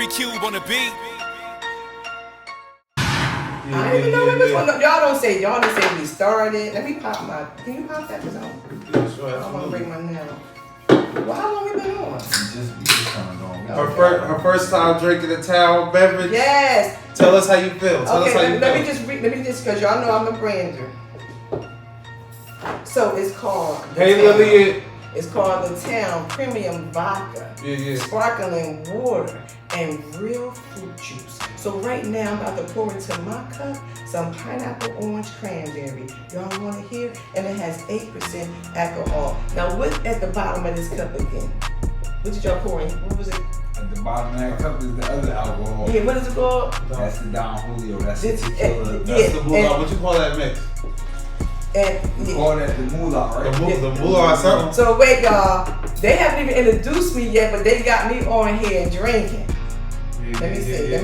3 Cube on the beat. I don't even know which one. Y'all didn't say we started. Let me pop my. Can you pop that? Cause I don't want to break my nail. Well, how long we been on? We just turned on. Her first time drinking a towel beverage. Yes. Tell us how you feel. Tell us how you feel. Let me just, cause y'all know I'm a brander. So it's called. Hey, Lily. It's called the Town Premium Vodka, sparkling water, and real fruit juice. So right now I'm about to pour into my cup some pineapple orange cranberry. Y'all want to hear? And it has 8% alcohol. Now what's at the bottom of this cup again? What did y'all pour in? What was it? At the bottom of that cup is the other alcohol. Yeah, what is it called? That's the Don Julio. That's the tequila. That's the moolah. What you call that mix? We call that the moolah, right? The moolah or something. So wait, y'all. They haven't even introduced me yet, but they got me on here drinking. Let me see.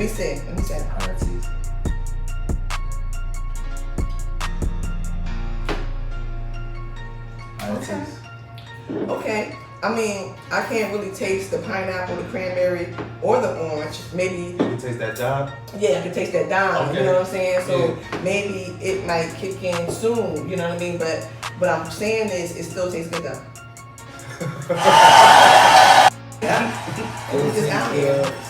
Okay. I mean, I can't really taste the pineapple, the cranberry, or the orange. Maybe You can taste that job. yeah, I can taste that down. Okay. You know what I'm saying? So maybe it might kick in soon. You know what I mean? But what I'm saying is, it still tastes good though.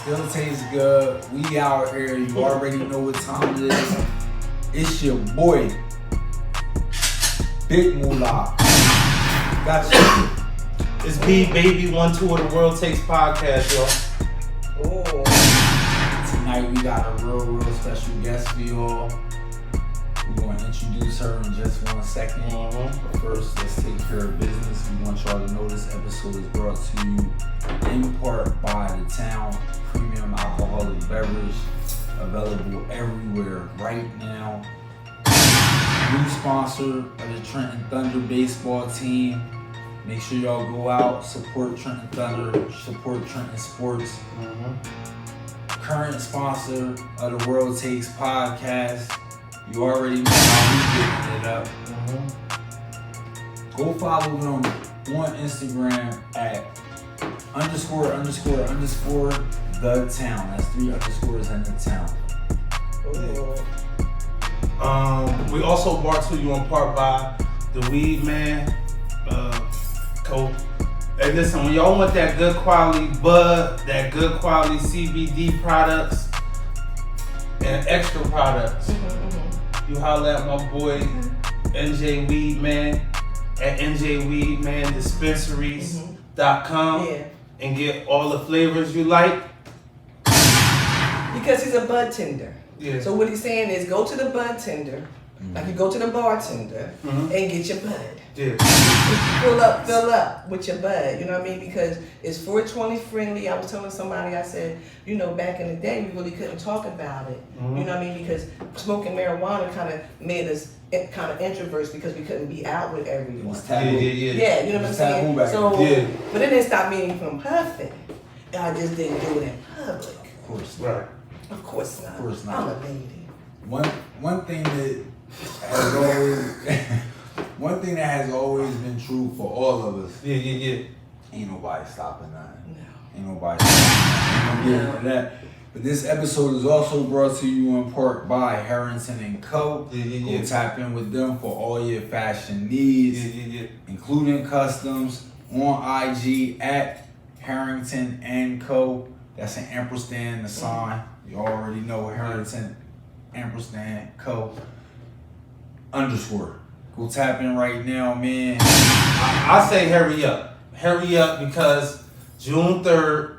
Still tastes good. We out here. You already know what time it is. It's your boy, Big Moolah. Gotcha. It's B Baby 1-2 of the World Takes podcast, y'all. Ooh. Tonight we got a real special guest for y'all. We're going to introduce her in just 1 second. But first, let's take care of business. We want y'all to know this episode is brought to you in part by the Town Premium Alcoholic Beverage, available everywhere right now. New sponsor of the Trenton Thunder baseball team. Make sure y'all go out, support Trenton Thunder, support Trenton Sports. Current sponsor of the World Takes podcast. You already know how we getting it up. Go follow them on Instagram at ___ the town. That's 3 underscores in the town. We also brought to you in part by the Weed Man Co. Hey, listen, when y'all want that good quality bud, that good quality CBD products, and extra products, you holler at my boy NJ Weed Man at njweedmandispensaries.com and get all the flavors you like. Because he's a bud tender. Yeah. So what he's saying is go to the bud tender, like you go to the bartender and get your bud. Yeah. Fill up with your bud, you know what I mean? Because it's 420 friendly. I was telling somebody, I said, you know, back in the day, we really couldn't talk about it. You know what I mean? Because smoking marijuana kind of made us kind of introverts because we couldn't be out with everyone. Yeah, you know what I'm saying? So, but it didn't stop me from puffing. I just didn't do it in public. Of course. Right. Of course not. Of course not. I'm a lady. One thing that has always one thing that has always been true for all of us. Ain't nobody stopping nothing. No. Ain't nobody stopping nothing. Into that. But this episode is also brought to you in part by Harrington & Co. Go tap in with them for all your fashion needs, including customs on IG at Harrington & Co. That's an ampersand, the sign. You already know Harrington ampersand Co. _. Go tap in right now, man. I say hurry up. Hurry up because June 3rd,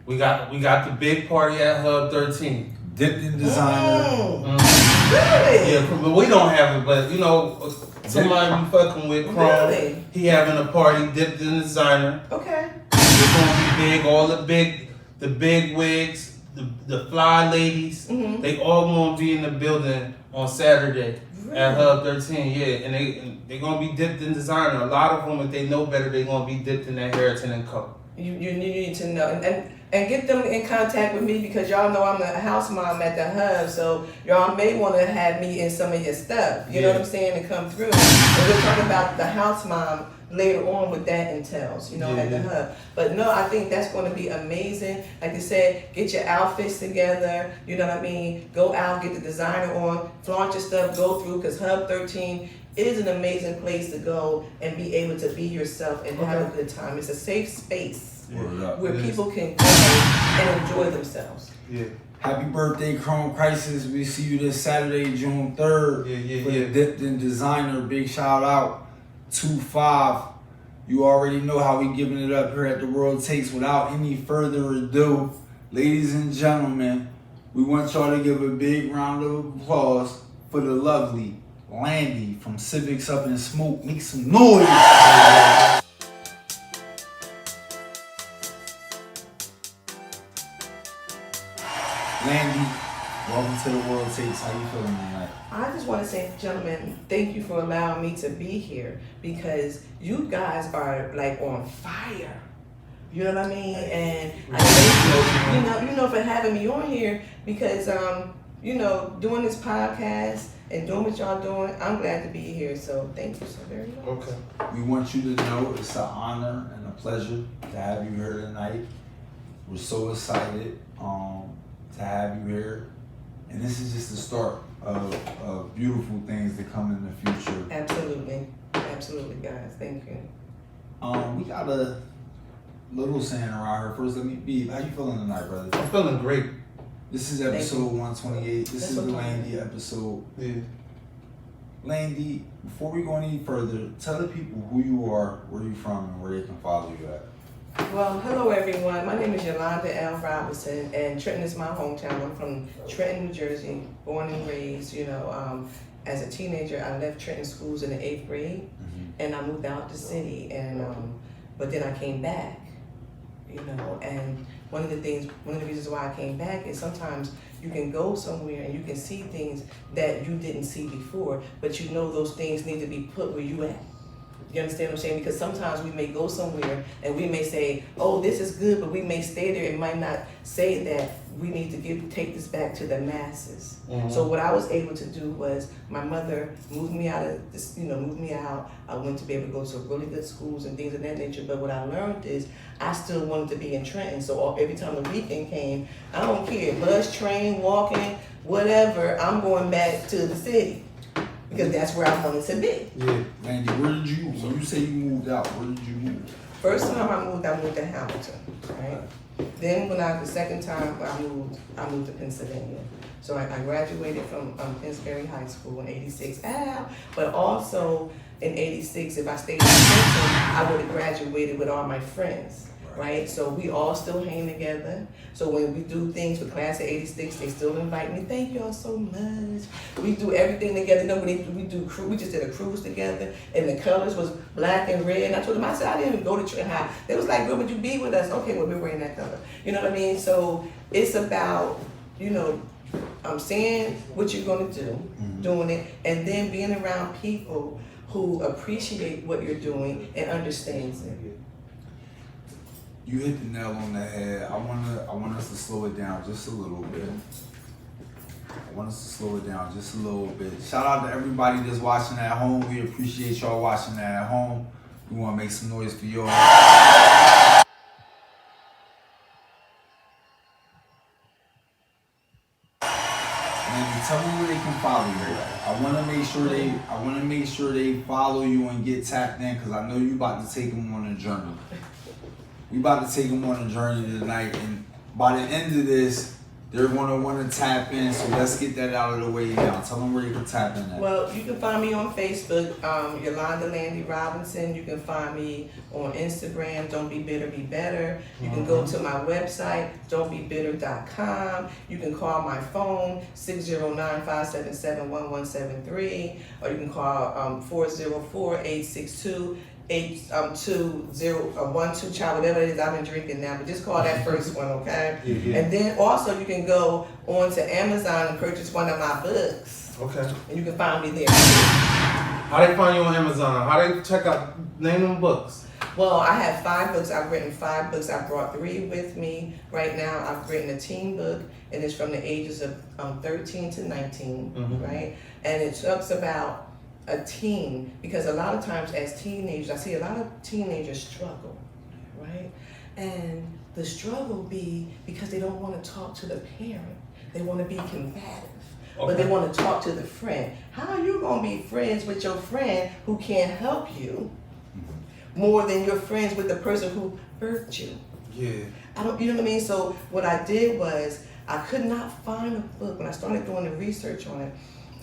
we got the big party at Hub 13. Dipped in designer. Really? Yeah, but we don't have it, but you know, somebody we fucking with, Chrome. Really? He having a party, Dipped in designer. Okay. It's gonna be big, all the big wigs, the fly ladies, they all gonna be in the building on Saturday at Hub 13, and they gonna be dipped in designer. A lot of them, if they know better, they gonna be dipped in that Harrington & Co. You need to know and get them in contact with me because y'all know I'm the house mom at the Hub, so y'all may want to have me in some of your stuff. You know what I'm saying, to come through. And we're talking about the house mom later on what that entails, you know, at the hub. But no, I think that's going to be amazing. Like I said, get your outfits together, you know what I mean? Go out, get the designer on, flaunt your stuff, go through, because Hub 13 is an amazing place to go and be able to be yourself and have a good time. It's a safe space where people can go and enjoy themselves. Yeah. Happy birthday, Chrome Crisis. We see you this Saturday, June 3rd. For the Dipped in Designer. Big shout out. 2-5. You already know how we giving it up here at The World Takes. Without any further ado, ladies and gentlemen, we want y'all to give a big round of applause for the lovely Landy from Civics Up in Smoke. Make some noise. Landy, welcome to The World Takes. How you feeling tonight? I just want to say, gentlemen, thank you for allowing me to be here, because you guys are like on fire. You know what I mean? And I thank you know, for having me on here, because you know, doing this podcast and doing what y'all doing, I'm glad to be here. So thank you so very much. Okay. We want you to know it's an honor and a pleasure to have you here tonight. We're so excited to have you here, and this is just the start of beautiful things to come in the future. Absolutely, guys. Thank you. We got a little saying around here. First, let me be. How you feeling tonight, brother? I'm feeling great. This is episode 128. This is the Landy episode. Yeah. Landy, before we go any further, tell the people who you are, where you're from, and where they can follow you at. Well, hello everyone. My name is Yolanda L. Robinson, and Trenton is my hometown. I'm from Trenton, New Jersey, born and raised. You know, as a teenager, I left Trenton schools in the 8th grade, and I moved out the city. And but then I came back. You know, and one of the reasons why I came back is sometimes you can go somewhere and you can see things that you didn't see before, but you know those things need to be put where you at. You understand what I'm saying? Because sometimes we may go somewhere and we may say, oh, this is good, but we may stay there and might not say that we need to take this back to the masses. So what I was able to do was, my mother moved me out of this, moved me out. I went to be able to go to really good schools and things of that nature. But what I learned is I still wanted to be in Trenton. So every time the weekend came, I don't care, bus, train, walking, whatever, I'm going back to the city. Because that's where I wanted to be. Yeah. Landy, where did you, when you say you moved out, where did you move? First time I moved to Hamilton, right? Then the second time I moved to Pennsylvania. So I graduated from Pennsbury High School in '86. But also in '86, if I stayed in Pennsylvania, I would have graduated with all my friends. Right? So we all still hang together. So when we do things for class of '86, they still invite me. Thank y'all so much. We do everything together. We just did a cruise together, and the colors was black and red. And I told them, I said, I didn't even go to Trenton High. They was like, girl, would you be with us? Okay, well, we're wearing that color. You know what I mean? So it's about, saying what you're gonna do, doing it, and then being around people who appreciate what you're doing and understands it. You hit the nail on the head. I want us to slow it down just a little bit. Shout out to everybody that's watching at home. We appreciate y'all watching at home. We want to make some noise for y'all. And tell them where they can follow you. I want to make sure they follow you and get tapped in, because I know you about to take them on a journey. We about to take them on a journey tonight, and by the end of this, they're going to want to tap in, so let's get that out of the way now. Tell them where you can tap in at. Well, you can find me on Facebook, Yolanda Landy Robinson. You can find me on Instagram, Don't Be Bitter, Be Better. You can go to my website, don'tbebitter.com. You can call my phone, 609-577-1173, or you can call 404-862 82012, child, whatever it is. I've been drinking now, but just call that first one, okay? And then also you can go on to Amazon and purchase one of my books. Okay. And you can find me there. How they find you on Amazon? How they check out, name them books? Well, I have 5 books. I've written 5 books. I brought 3 with me. Right now, I've written a teen book, and it's from the ages of 13 to 19, right? And it talks about a teen, because a lot of times as teenagers, I see a lot of teenagers struggle, right? And the struggle be because they don't want to talk to the parent. They want to be combative, but they want to talk to the friend. How are you going to be friends with your friend who can't help you more than you're friends with the person who hurt you? Yeah. You know what I mean? So what I did was, I could not find a book. When I started doing the research on it,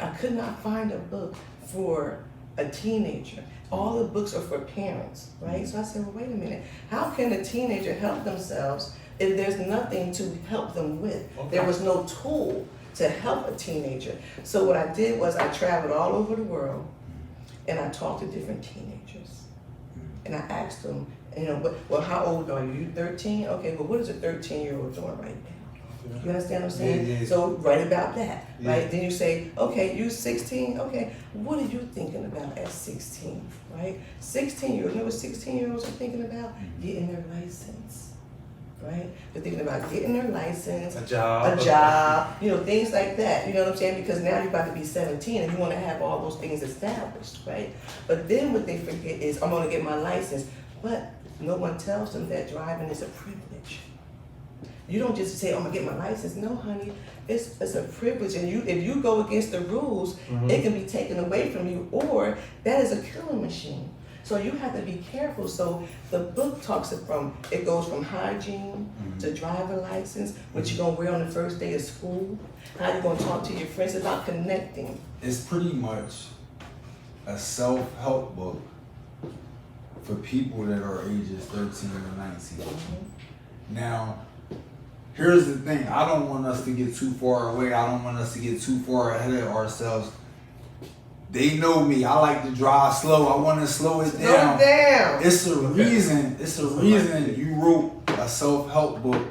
I could not find a book for a teenager. All the books are for parents, right? So I said, well, wait a minute. How can a teenager help themselves if there's nothing to help them with? There was no tool to help a teenager. So what I did was, I traveled all over the world and I talked to different teenagers. And I asked them, you know, well, how old are you? You 13? Okay, well, what is a 13-year-old doing right now? You understand what I'm saying? Yeah. So write about that, right? Then you say, okay, you 16, okay, what are you thinking about at 16, right? 16-year-olds, you know what 16-year-olds are thinking about? Getting their license, right? They're thinking about getting their license, A job, you know, things like that, you know what I'm saying? Because now you're about to be 17 and you want to have all those things established, right? But then what they forget is, I'm going to get my license, but no one tells them that driving is a privilege. You don't just say, I'm gonna get my license. No, honey, it's a privilege. And if you go against the rules, it can be taken away from you, or that is a killing machine. So you have to be careful. So the book it goes from hygiene to driver license, what you're gonna wear on the first day of school, how you're gonna talk to your friends, about connecting. It's pretty much a self-help book for people that are ages 13 to 19. Now, here's the thing. I don't want us to get too far away. I don't want us to get too far ahead of ourselves. They know me. I like to drive slow. I want to slow it down. It's a reason. It's a reason you wrote a self-help book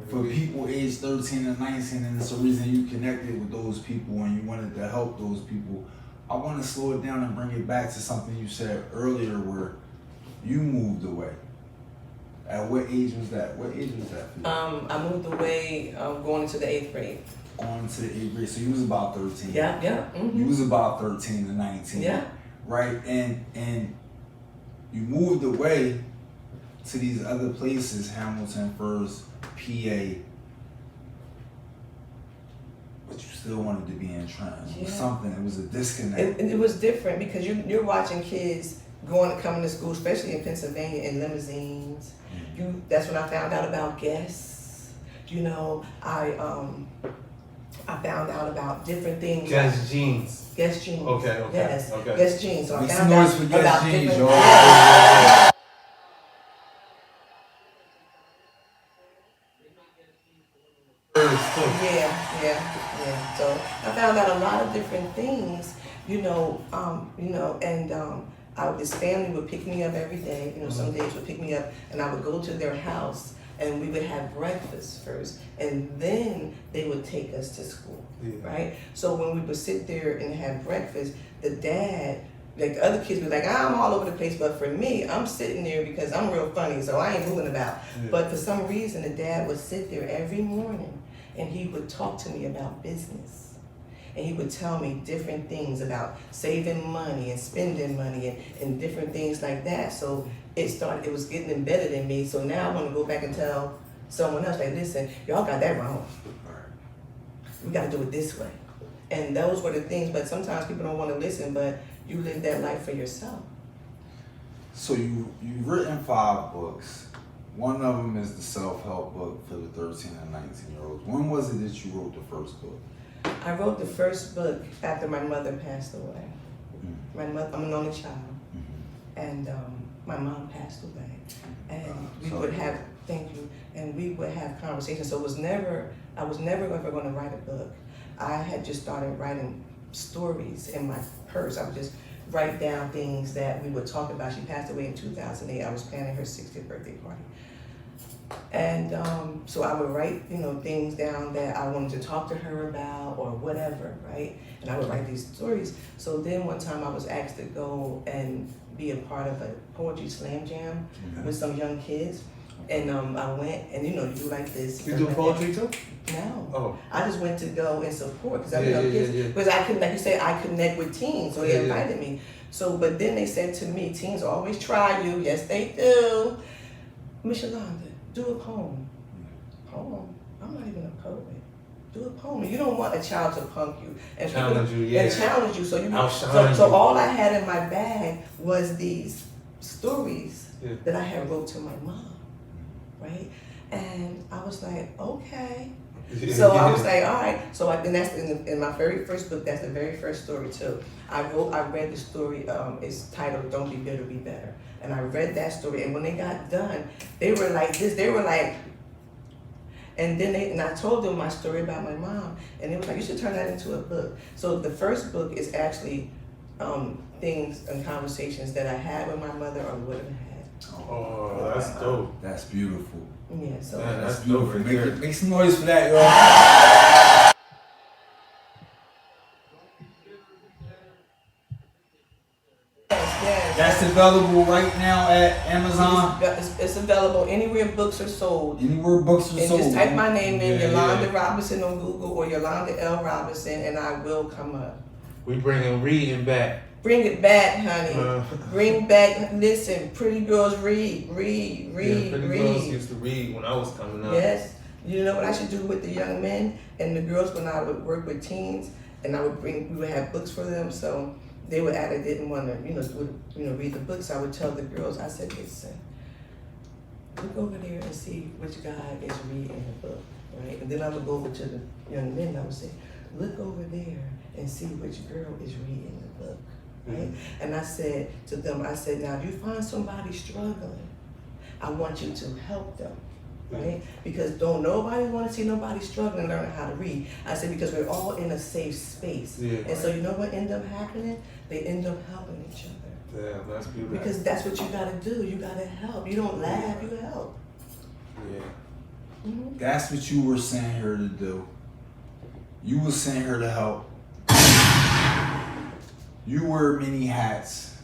for people aged 13 and 19, and it's a reason you connected with those people and you wanted to help those people. I want to slow it down and bring it back to something you said earlier, where you moved away. At what age was that? What age was that for you? I moved away going into the 8th grade. Going into the 8th grade, so you was about 13. Yeah. You was about 13 to 19. Yeah. Right, and you moved away to these other places, Hamilton first, PA, but you still wanted to be in Trenton. It was something. It was a disconnect. It was different because you're watching kids coming to school, especially in Pennsylvania, in limousines. That's when I found out about guests. You know, I found out about different things. Guest jeans. Guest jeans. Okay. Yes. Okay. Guest jeans. So I Make found some out noise for Guest about jeans, different. y'all. Yeah. So I found out a lot of different things, this family would pick me up every day. Some days would pick me up, and I would go to their house, and we would have breakfast first, and then they would take us to school, right? So when we would sit there and have breakfast, the dad, like the other kids would be like, I'm all over the place, but for me, I'm sitting there because I'm real funny, so I ain't moving about. But for some reason, the dad would sit there every morning, and he would talk to me about business. And he would tell me different things about saving money and spending money and different things like that. So it was getting embedded in me. So now I want to go back and tell someone else, like, listen, y'all got that wrong. We got to do it this way. And those were the things, but sometimes people don't want to listen, but you live that life for yourself. So you've written 5 books. One of them is the self-help book for the 13 and 19-year-olds. When was it that you wrote the first book? I wrote the first book after my mother passed away. I'm an only child, and my mom passed away. And we would have, and we would have conversations. So I was never ever going to write a book. I had just started writing stories in my purse. I would just write down things that we would talk about. She passed away in 2008. I was planning her 60th birthday party. And so I would write, things down that I wanted to talk to her about or whatever, right? And I would write these stories. So then one time I was asked to go and be a part of a poetry slam jam with some young kids. And I went, and you do like this. You do poetry too? No. Oh. I just went to go and support because Yeah. Because I could, like you said, I connect with teens, so they invited me. So, but then they said to me, teens always try you. Yes, they do. Miss Yolanda, do a poem. Poem? I'm not even a poet. Do a poem. You don't want a child to punk you and challenge you, yeah. And challenge you. So Outshine so you. all I had in my bag was these stories that I had wrote to my mom, right? And I was like, okay. So I was like, all right. So and that's in my very first book. That's the very first story too. I read the story. It's titled "Don't Be Bitter, Be Better." And I read that story. And when they got done, they were like this. They were like. And then I told them my story about my mom, and they were like, you should turn that into a book. So the first book is actually things and conversations that I had with my mother or wouldn't have had. Oh, that's dope. That's beautiful. Yeah, so Man, That's dope beautiful. right there. Make some noise for that, y'all. yes. That's available right now at Amazon. It's available anywhere books are sold. Anywhere books are And sold. just type my name in, Yeah, Yolanda yeah. Robinson on Google or Yolanda L. Robinson, and I will come up. We bringing reading back. Bring it back, honey. Bring back, listen, pretty girls read. Yeah, pretty girls used to read when I was coming up. Yes. You know what I should do with the young men and the girls when I would work with teens, and we would have books for them, so they would act like they didn't want to, read the books. I would tell the girls, I said, listen, look over there and see which guy is reading the book, right? And then I would go over to the young men and I would say, look over there and see which girl is reading the book, right? And I said to them, now if you find somebody struggling, I want you to help them. Right? Because don't nobody want to see nobody struggling learning how to read. I said because we're all in a safe space. Yeah. And so you know what end up happening? They end up helping each other. Yeah, that's beautiful. Because that's what you gotta do. You gotta help. You don't laugh, you help. Yeah. Mm-hmm. That's what you were sent here to do. You were sent here to help. You wear many hats.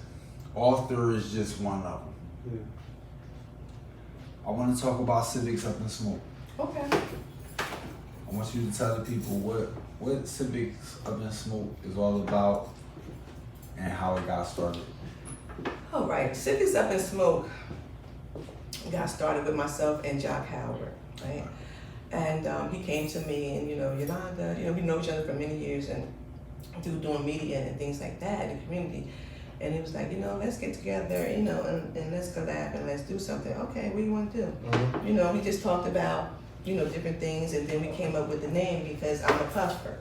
Author is just one of them. Yeah. I want to talk about Civics Up in Smoke. Okay. I want you to tell the people what Civics Up in Smoke is all about and how it got started. All right. Civics Up in Smoke got started with myself and Jock Howard, right? And he came to me and, Yolanda, we know each other for many years and through doing media and things like that in the community. And he was like, let's get together, and let's collab and let's do something. Okay, what do you want to do? Mm-hmm. We just talked about, different things, and then we came up with the name because I'm a puffer.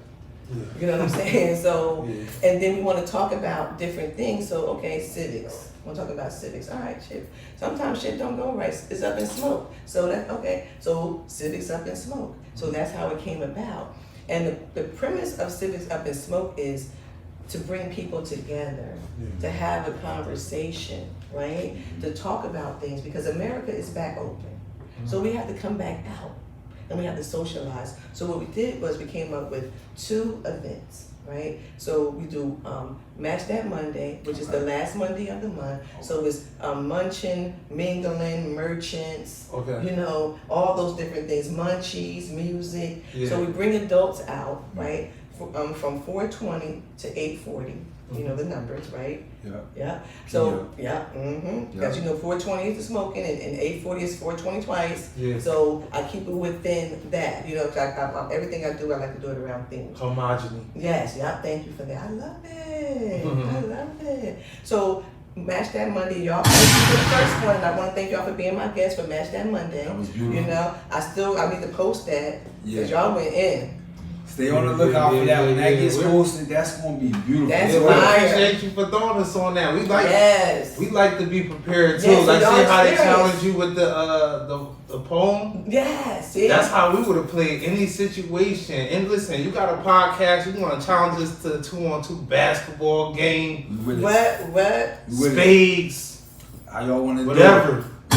Yeah. You know what I'm saying? So, Yeah. and then we want to talk about different things. So, okay, civics. We'll talk about civics. All right, shit. Sometimes shit don't go right. It's up in smoke. So that's okay. So civics up in smoke. So that's how it came about. And the premise of Civics Up in Smoke is to bring people together, to have a conversation, right? To talk about things because America is back open. So we have to come back out and we have to socialize. So what we did was we came up with 2 events, right? So we do Match That Monday, which is the last Monday of the month. So it's munching, mingling, merchants, all those different things, munchies, music. Yeah. So we bring adults out, right? From 4:20 to 8:40, the numbers, right? Yeah. Yeah. So, because 4:20 is the smoking and 8:40 is 4:20 twice. Yeah. So I keep it within that, everything I do, I like to do it around things. Homogeny. Yes, thank you for that. I love it. I love it. So, Match That Monday, y'all. Thank you for the first one. I want to thank y'all for being my guest for Match That Monday. That was beautiful. I need to post that because y'all went in. Stay on the lookout for that. When that gets posted, that's gonna be beautiful. That's We fire. appreciate you for throwing us on that. We Yes. like to be prepared too. Yes, Like y'all see how they experience. challenge you with the poem. Yes. Yeah. That's how we would have played any situation. And listen, you got a podcast. You want to challenge us to a 2-on-2 basketball game, What? spades, How y'all want to do whatever. A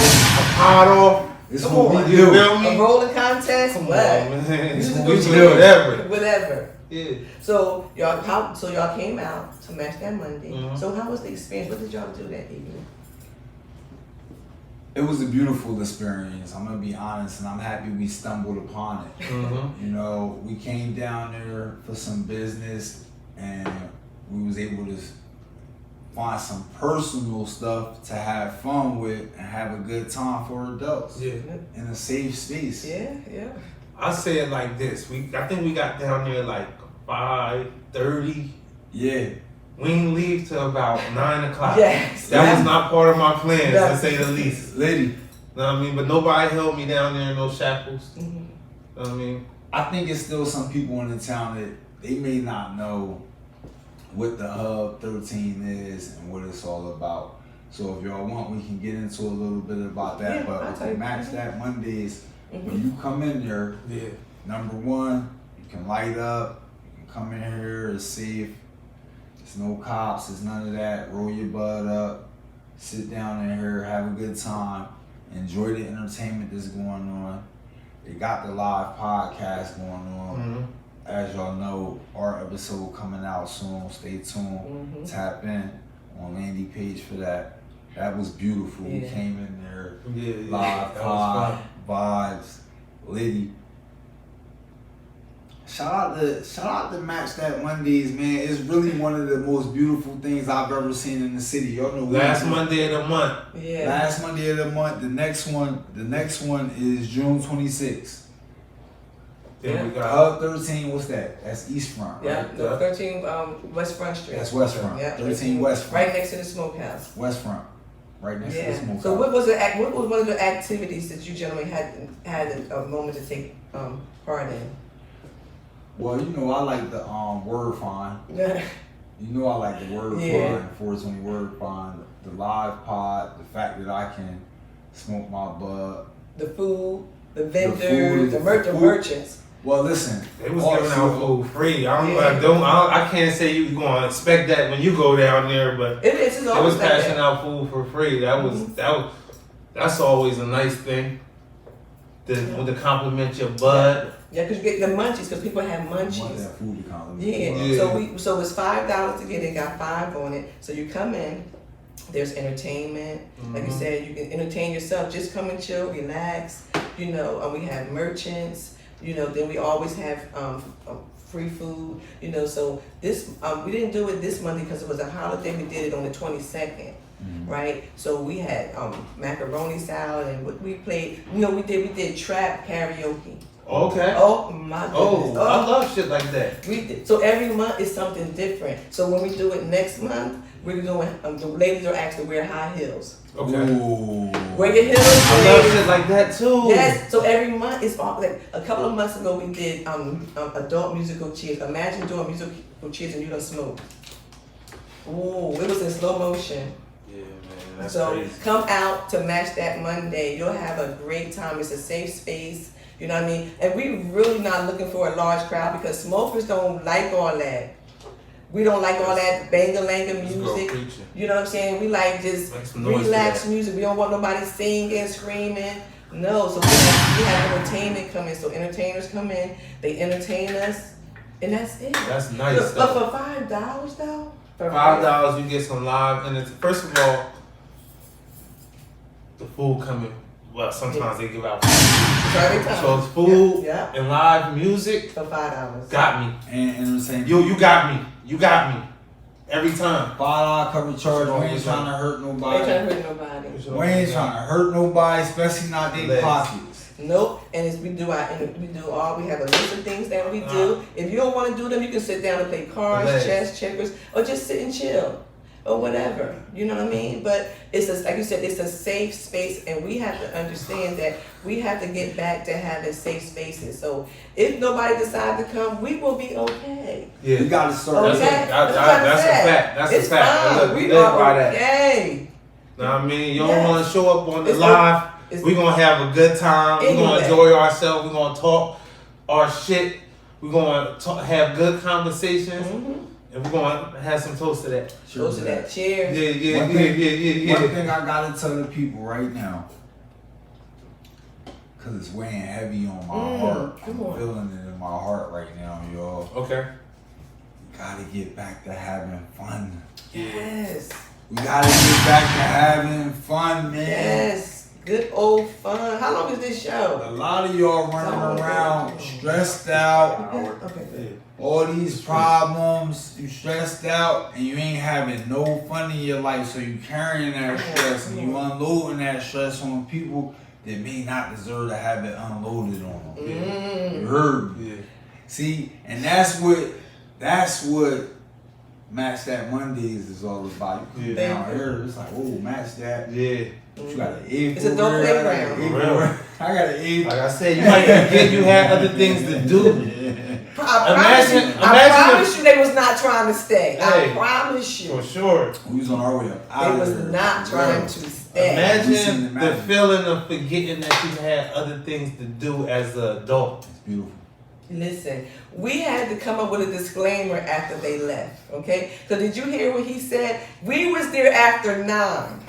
pot off. It's Come what on. we You do. feel me? A rolling contest? Come What? on, man. It's what We we do do. whatever. Whatever. Yeah. So y'all came out to Match That Monday. Mhm. So how was the experience? What did y'all do that evening? It was a beautiful experience. I'm gonna be honest, and I'm happy we stumbled upon it. Mm-hmm. You know, we came down there for some business, and we was able to find some personal stuff to have fun with and have a good time for adults. Yeah. In a safe space. Yeah, yeah. I say it like this. I think we got down there like 5:30. Yeah. We didn't leave till about 9 o'clock. Yes. That was not part of my plans, No. to say the least. Lady, Know what I mean? But nobody held me down there in no shackles. Mm-hmm. Know what I mean? I think it's still some people in the town that they may not know what the Hub 13 is and what it's all about. So if y'all want, we can get into a little bit about that. Yeah, But I'll with tell the you. Match That Mondays, Mm-hmm. when you come in there, Yeah. number one, you can light up, you can come in here, it's safe. There's no cops, there's none of that. Roll your butt up, sit down in here, have a good time, enjoy the entertainment that's going on. They got the live podcast going on. Mm-hmm. As y'all know, our episode coming out soon. Stay tuned. Mhm. Tap in on Landy page for that. That was beautiful. We Yeah. came in there, Yeah. live That was fun. vibes, Liddy. Shout out to Match That Mondays, man. It's really one of the most beautiful things I've ever seen in the city. Y'all know Last Monday of the month. Yeah. Last Monday of the month. The next one is June 26th. Then we got Hub 13, what's that? That's East Front, right? Yeah, the 13 West Front Street. That's West Front. Yeah, 13 West Front. Right next to the smokehouse. West Front. Right next to the Yeah. smokehouse. So what was one of the activities that you gentlemen had a moment to take part in? Well, you know I like the word find. Yeah. You know I like the word Yeah. find, 420 word find, the live pod, the fact that I can smoke my bud. The food, the food, vendors, the the food. merchants. Well, listen. They was also- giving out food free. Yeah. I can't say you gonna expect that when you go down there, but It is. It's they always was like passing that. out food for free. That's always a nice thing. With the compliment your bud. Yeah, because you get the munchies, because people have Want munchies. that food to compliment. Yeah. Yeah. So it's $5 to get it. Got 5 on it. So you come in. There's entertainment. Like you Mhm. said, you can entertain yourself. Just come and chill, relax. You know, we have merchants. You know, then we always have free food. You know, so this we didn't do it this Monday because it was a holiday. We did it on the 22nd. Right, so we had macaroni salad and what we played. You know, we did trap karaoke. Okay. Oh my goodness! Oh, I love shit like that. We did. So every month is something different. So when we do it next month, we're doing. The ladies are asked to wear high heels. Okay. Ooh. Wear your heels. I love ladies. shit like that too. Yes. So every month is all like a couple of months ago we did adult musical chairs. Imagine doing musical chairs and you don't smoke. Ooh, it was in slow motion. Yeah, man, that's So crazy. come out to Match That Monday. You'll have a great time. It's a safe space. You know what I mean? And we really not looking for a large crowd because smokers don't like all that. We don't like all that bang-a-langa This girl music. preaching. You know what I'm saying? We like just Make some noise relaxed for that. music. We don't want nobody singing, screaming. No, so we have entertainment come in. So entertainers come in, they entertain us, and that's it. That's nice. But Though. for $5 though? For $5 you get some live, and it's, first of all, the food coming. Well, sometimes they give out food. Every time. So it's food Yeah. and live music For $5. got me. And entertainment. You got me. You got me. Every time. $5 cover charge. We ain't What's trying to up? hurt They ain't nobody. trying to hurt nobody. We ain't trying to hurt nobody, especially not their Legs. pockets. Nope. And it's, we have a list of things that we do. If you don't want to do them, you can sit down and play cards, Legs. chess, checkers, or just sit and chill. Or whatever. You know what I mean? But it's like you said, it's a safe space and we have to understand that we have to get back to having safe spaces. So if nobody decides to come, we will be okay. We Yeah. gotta start. Okay? That's a That's fact. That's a It's fact. fine. Look, We live are by that. okay. Know what I mean? You Yes. don't want to show up on the It's live. It's- We're going to have a good time. We're going Anyway. to enjoy ourselves. We're going to talk our shit. We're going to have good conversations. Mhm. And we're going to have some toast to that. Go to that. Cheers. Yeah. One thing I gotta tell the people right now, cause it's weighing heavy on my heart. I'm come on. feeling it in my heart right now, y'all. Okay. Gotta get back to having fun. Yes. We gotta get back to having fun, man. Yes. good old fun. How long is this show? A lot of y'all running around stressed out. Okay, good. All these problems, you stressed out, and you ain't having no fun in your life, so you carrying that stress and you unloading that stress on people that may not deserve to have it unloaded on them. You heard me? Yeah. See, and that's what Match That Mondays is all about. You come down here, it's like, oh, match that. Yeah. You got an A It's a dope playground. I got an A. Like I said, you might forget you had other things to do. I promise you they was not trying to stay. Hey, I promise you. For sure. We was on our way up. They was not trying to stay. Imagine the feeling of forgetting that you had other things to do as an adult. It's beautiful. Listen, we had to come up with a disclaimer after they left, okay? Because did you hear what he said? We was there after 9,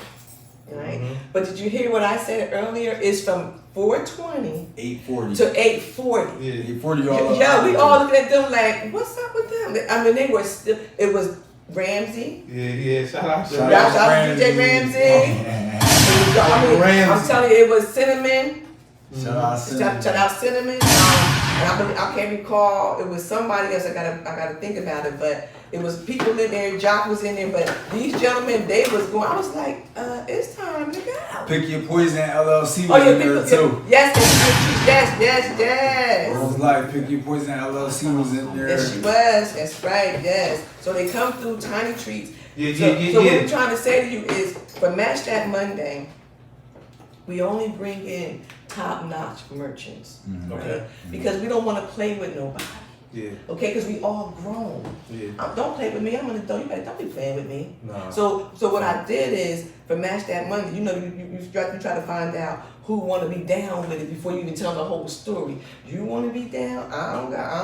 right? But did you hear what I said earlier? It's from 4:20 8:40 to 8:40. Yeah. 8:40 all Yeah, we all looking at them like, what's up with them? I mean, they were still, it was Ramsey. Yeah, shout out to Shout out to DJ Ramsey. I'm telling you, it was Cinnamon. Shout out Cinnamon. Shout out Cinnamon. And I can't recall. It was somebody else. I gotta think about it. But it was people in there. Jock was in there. But these gentlemen, they was going. I was like, it's time to go. Pick Your Poison LLC was Oh yeah, in there too. yes. Rose Life, Pick Your Poison LLC was in there. Yes, she was. That's right. Yes. So they come through Tiny Treats. So what we're trying to say to you is, for Match That Monday, we only bring in top-notch merchants, okay? Because we don't want to play with nobody, okay? Because we all grown. Don't play with me. I'm an adult. You better don't be playing with me. No. So what I did is, for Match That Monday, you try to find out who want to be down with it before you even tell the whole story. You want to be down? I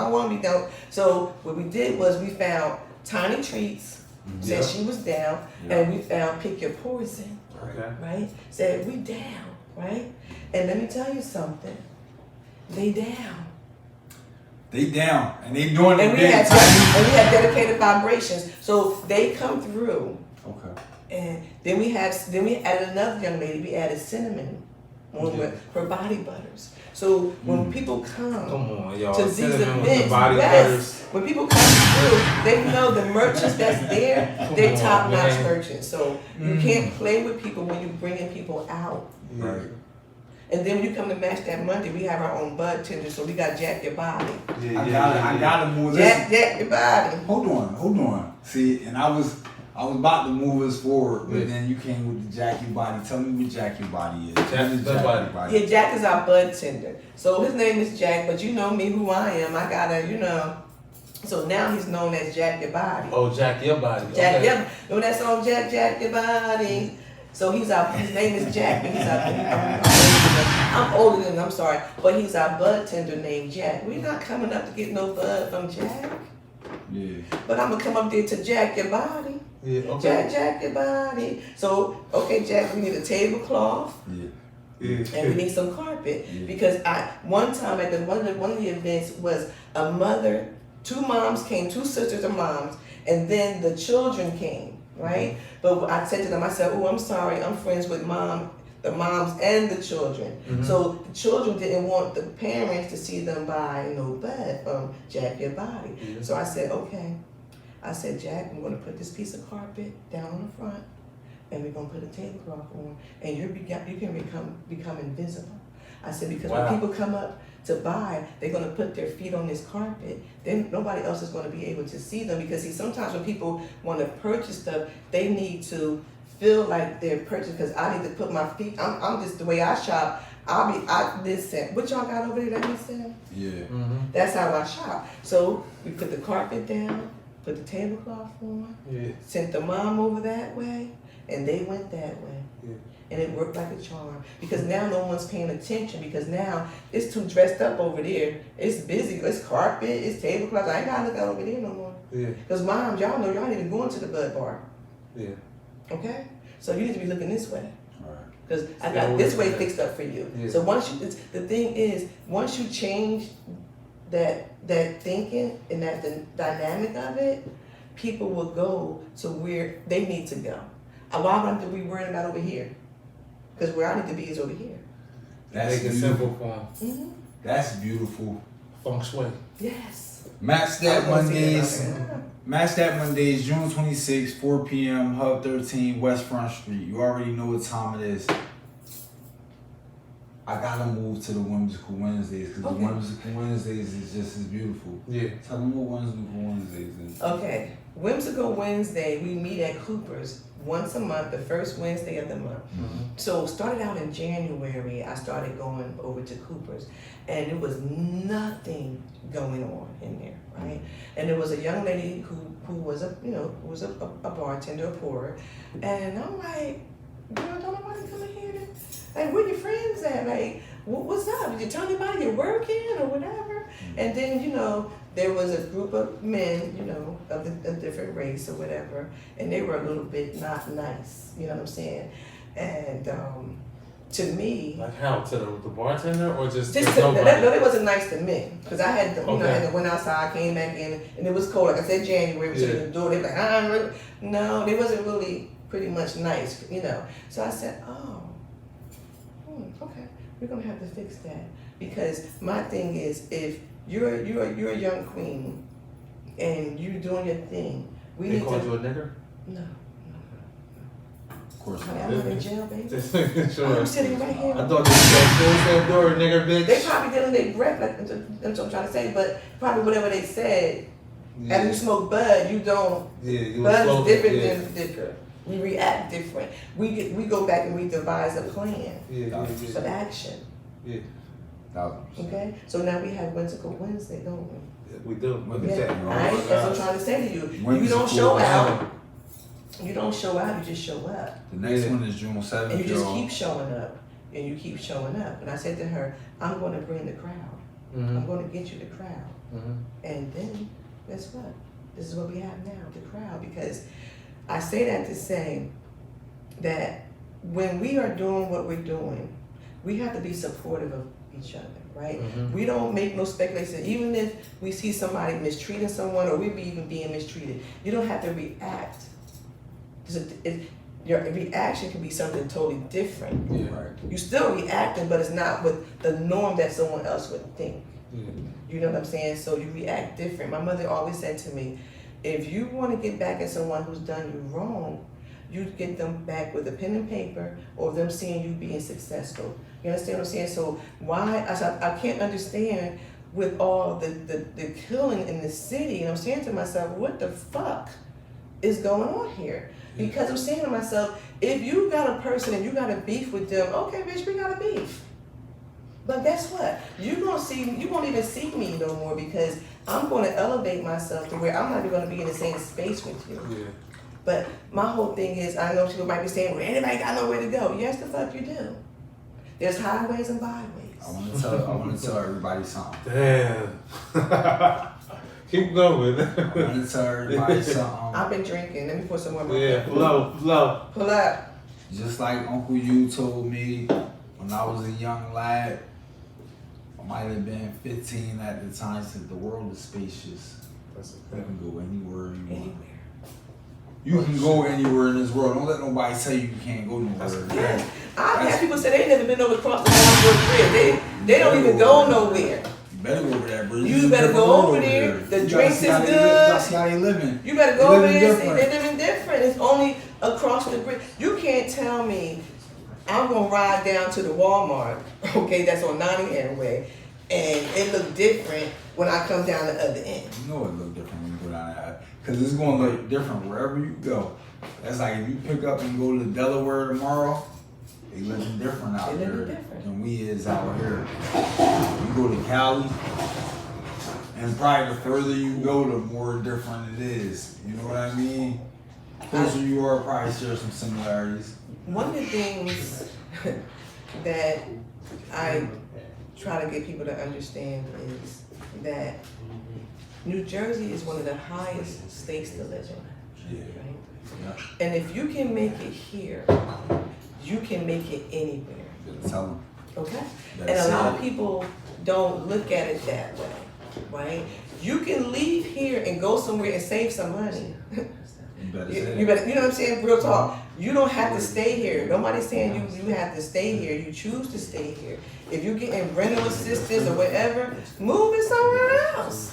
don't want to be down. So what we did was we found Tiny Treats, said she was down, and we found Pick Your Poison, right? Said we down. Right? And let me tell you something. They down. They down. And they doing it. And we had dedicated vibrations. So they come through. Okay. And then we added another young lady. We added Cinnamon with her body butters. So when people come on, y'all. to these Cinnamon with events, the body butters. when people come through, they know the merchants that's there, they're top-notch merchants. So you can't play with people when you're bringing people out. Right. And then when you come to Match That Monday, we have our own bud tender, so we got Jack Your Body. I gotta move this. Jack Your Body. Hold on. See, and I was about to move us forward, but then you came with the Jack Your Body. Tell me what Jack Your Body is. Jack Your Body. Yeah, Jack is our bud tender. So his name is Jack, but you know me, who I am. I gotta, So now he's known as Jack Your Body. Oh, Jack Your Body. Jack Your Body. Remember that song, Jack Your Body? So his name is Jack, but I'm older than him, I'm sorry, but he's our bud tender named Jack. We're not coming up to get no bud from Jack. Yeah. But I'm gonna come up there to Jack Your Body. Yeah, okay. Jack Your Body. So, okay, Jack, we need a tablecloth. Yeah. And we need some carpet. Because one time at one of the events was a mother, 2 moms came, 2 sisters and moms, and then the children came. Right? But I said to them, I said, oh, I'm sorry, I'm friends with the moms and the children. So the children didn't want the parents to see them buy no bud from Jack Your Body. So I said, okay. I said, Jack, I'm going to put this piece of carpet down on the front, and we're going to put a tablecloth on, and you can become invisible. I said, because when people come up to buy, they're going to put their feet on this carpet, then nobody else is going to be able to see them. Because see, sometimes when people want to purchase stuff, they need to feel like they're purchased, because I need to put my feet, I'm just the way I shop. Listen, what y'all got over there that listen? Yeah. That's how I shop. So we put the carpet down, put the tablecloth on, sent the mom over that way, and they went that way. And it worked like a charm, because now no one's paying attention, because now it's too dressed up over there. It's busy. It's carpet. It's tablecloths. I ain't gotta look out over there no more. Because moms, y'all know y'all ain't even going to the bud bar. Okay? So you need to be looking this way. Because I got this way fixed up for you. So the thing is, once you change that thinking and that the dynamic of it, people will go to where they need to go. Why would I be worrying about over here? Because where I need to be is over here. That's Make it simple for them. That's beautiful. Feng shui. Yes. Match I that wanna see Mondays. that. Match that Mondays, June 26th, 4 p.m. Hub 13, West Front Street. You already know what time it is. I gotta move to the Whimsical Wednesdays because Okay. the Whimsical Wednesdays is just as beautiful. Yeah. Tell them what Whimsical Wednesdays is. Okay. Whimsical Wednesday, we meet at Cooper's once a month, the first Wednesday of the month. So started out in January, I started going over to Cooper's, and there was nothing going on in there, right? And there was a young lady who was a bartender, a pourer, and I'm like, girl, don't nobody come in here? Like, where your friends at? Like, what's up? Did you tell anybody you're working or whatever? And then, there was a group of men, of a different race or whatever, and they were a little bit not nice, you know what I'm saying? And to me, Like how? To the bartender or just no, nobody? they wasn't nice to me, because I had to, I Okay. had to went outside, came back in, and it was cold. Like I said, January, we took the door. They were like, no, they wasn't really pretty much nice, So I said, okay, we're gonna have to fix that, because my thing is, if you're a young queen and you're doing your thing, we They need called to. you a nigger? No, Of course honey, not. I'm not in jail, baby. Just making sure. I'm sitting right here. I thought they said, close that door, nigger bitch. They probably did on their breath, that's what I'm trying to say, but probably whatever they said. After you smoke bud, you don't. you Bud was is different yeah. than liquor. We react different. We go back and we devise a plan of action. Yeah. 1,000%. Okay, so now we have Whimsical Wednesday, don't we? We do. What is Yeah, that? that's what I'm trying to say to you. You Whimsical don't show Wednesday. out. You don't show out. You just show up, The next one is June 7th. and you just y'all. keep showing up, and you keep showing up. And I said to her, I'm going to bring the crowd. I'm going to get you the crowd. And then, guess what? This is what we have now, the crowd. Because I say that to say that when we are doing what we're doing, we have to be supportive of each other, right? We don't make no speculation. Even if we see somebody mistreating someone, or we be even being mistreated, you don't have to react. Your reaction can be something totally different. Yeah, right. You're still reacting, but it's not with the norm that someone else would think. You know what I'm saying? So you react different. My mother always said to me, if you want to get back at someone who's done you wrong, you get them back with a pen and paper, or them seeing you being successful. You understand what I'm saying? So why, I can't understand with all the killing in the city, and I'm saying to myself, what the fuck is going on here? Because I'm saying to myself, if you got a person and you got a beef with them, okay, bitch, we got a beef. But guess what? You won't even see me no more, because I'm going to elevate myself to where I'm not even going to be in the same space with you. Yeah. But my whole thing is, I know people might be saying, well, anybody got nowhere to go. Yes, the fuck you do. There's highways and byways. I want to tell everybody something. Damn. Keep going. I want to tell everybody something. I've been drinking. Let me put some more. Yeah, flow. Pull up. Just like Uncle You told me when I was a young lad, I might have been 15 at the time, said the world is spacious. You can go anywhere you want. Anywhere. You can go anywhere in this world. Don't let nobody tell you can't go nowhere. Yeah. I've had people say they never been over across the Longwood Bridge. They don't even go nowhere. You better go over that bridge. You better go over there. The drinks is good. That's how they living. You better go over living there and see different. they're living different. It's only across the bridge. You can't tell me I'm gonna ride down to the Walmart, okay, that's on 90 Anyway, and it look different when I come down the other end. You know it look different when you go down there. Because it's going to look different wherever you go. That's like if you pick up and go to Delaware tomorrow, they living different out They living there different. than we is out here. You go to Cali, and probably the further you go, the more different it is. You know what I mean? Closer you are, probably share some similarities. One of the things that I try to get people to understand is that New Jersey is one of the highest states to live in, Yeah. right? Yeah. And if you can make it here, you can make it anywhere, Better tell them. okay? And That's a lot of it. people don't look at it that way, right? You can leave here and go somewhere and save some money. You better, you know what I'm saying? Real talk. You don't have to stay here. Nobody's saying you have to stay here. You choose to stay here. If you're getting rental assistance or whatever, move it somewhere else.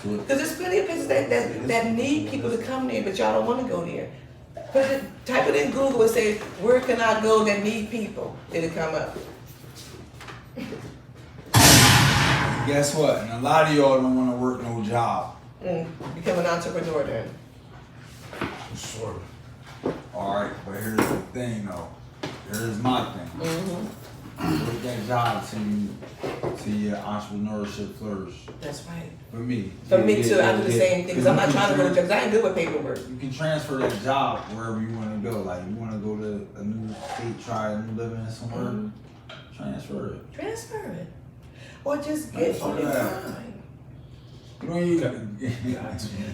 Because there's plenty of places that need people to come there, but y'all don't want to go there. Type it in Google and say, where can I go that need people? It'll come up. Guess what? And a lot of y'all don't want to work no job. Become an entrepreneur then. Sure. Alright, but here's the thing though. Here's my thing. Work that job to your entrepreneurship flourish. That's right. For me. For me too, I do the same thing. Because I'm not trying to go to jobs. I ain't good with paperwork. You can transfer that job wherever you want to go. Like you want to go to a new state, try a new living somewhere. Transfer it. Transfer it. Or just get on your time. You don't even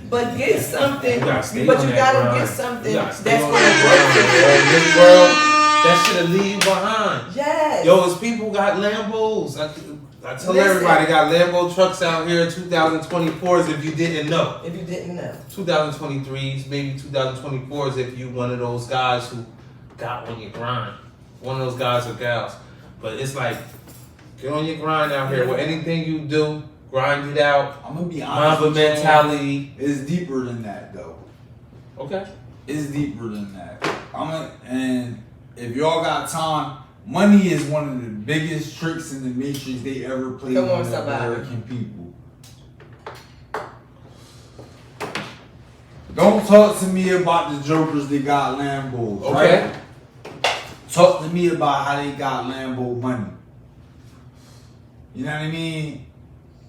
But get something. But you on that gotta grind. get something You that's gotta gonna stay on work for you. In this world, that shit'll leave you behind. Yes. Yo, it's people got Lambos. I tell Listen. everybody got Lambo trucks out here, 2024s if you didn't know. If you didn't know. 2023s, maybe 2024s if you one of those guys who got on your grind. One of those guys or gals. But it's like, get on your grind out here. With anything you do, grind it out. I'm gonna be honest. Mamba mentality. It's deeper than that though. Okay. It's deeper than that. And if y'all got time, money is one of the biggest tricks in the matrix they ever played Come on, on the somebody. American people. Don't talk to me about the jokers that got Lambos, Okay. right? Talk to me about how they got Lambo money. You know what I mean?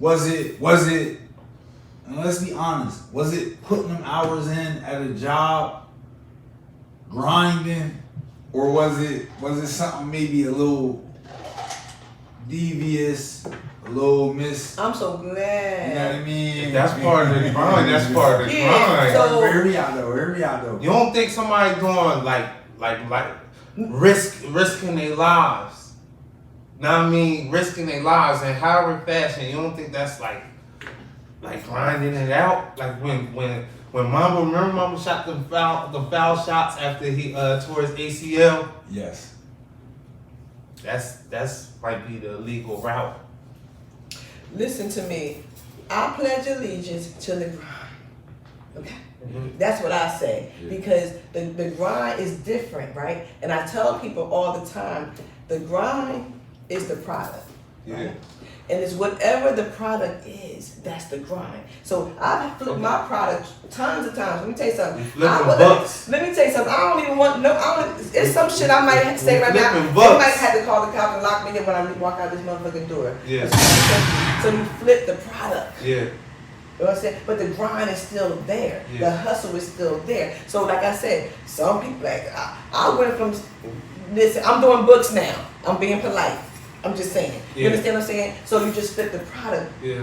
Was it, and let's be honest, was it putting them hours in at a job, grinding, or was it something maybe a little devious, a little I'm so glad. you know what I mean? If that's part of the grind. That's part of the grind. So- Hear me out though. You don't think somebody doing like risking their lives? Know what I mean? Risking their lives in however fashion. You don't think that's like grinding it out? Like when Mamba, remember Mamba shot the foul shots after he tore his ACL? Yes. That's might be the legal route. Listen to me. I pledge allegiance to the grind. Okay? That's what I say. Because the grind is different, right? And I tell people all the time, the grind is the product. Yeah. Right? And it's whatever the product is, that's the grind. So I've flipped my product tons of times. Let me tell you something. Bucks. Let me tell you something. I don't even want it's some shit I might have to say right now. Flipping They bucks. might have to call the cops and lock me in when I walk out this motherfucking door. Yeah. So you flip the product. Yeah. You know what I'm saying? But the grind is still there. Yeah. The hustle is still there. So like I said, some people like I went from listen, I'm doing books now. I'm being polite. I'm just saying. You Yeah. understand what I'm saying? So you just flip the product Yeah.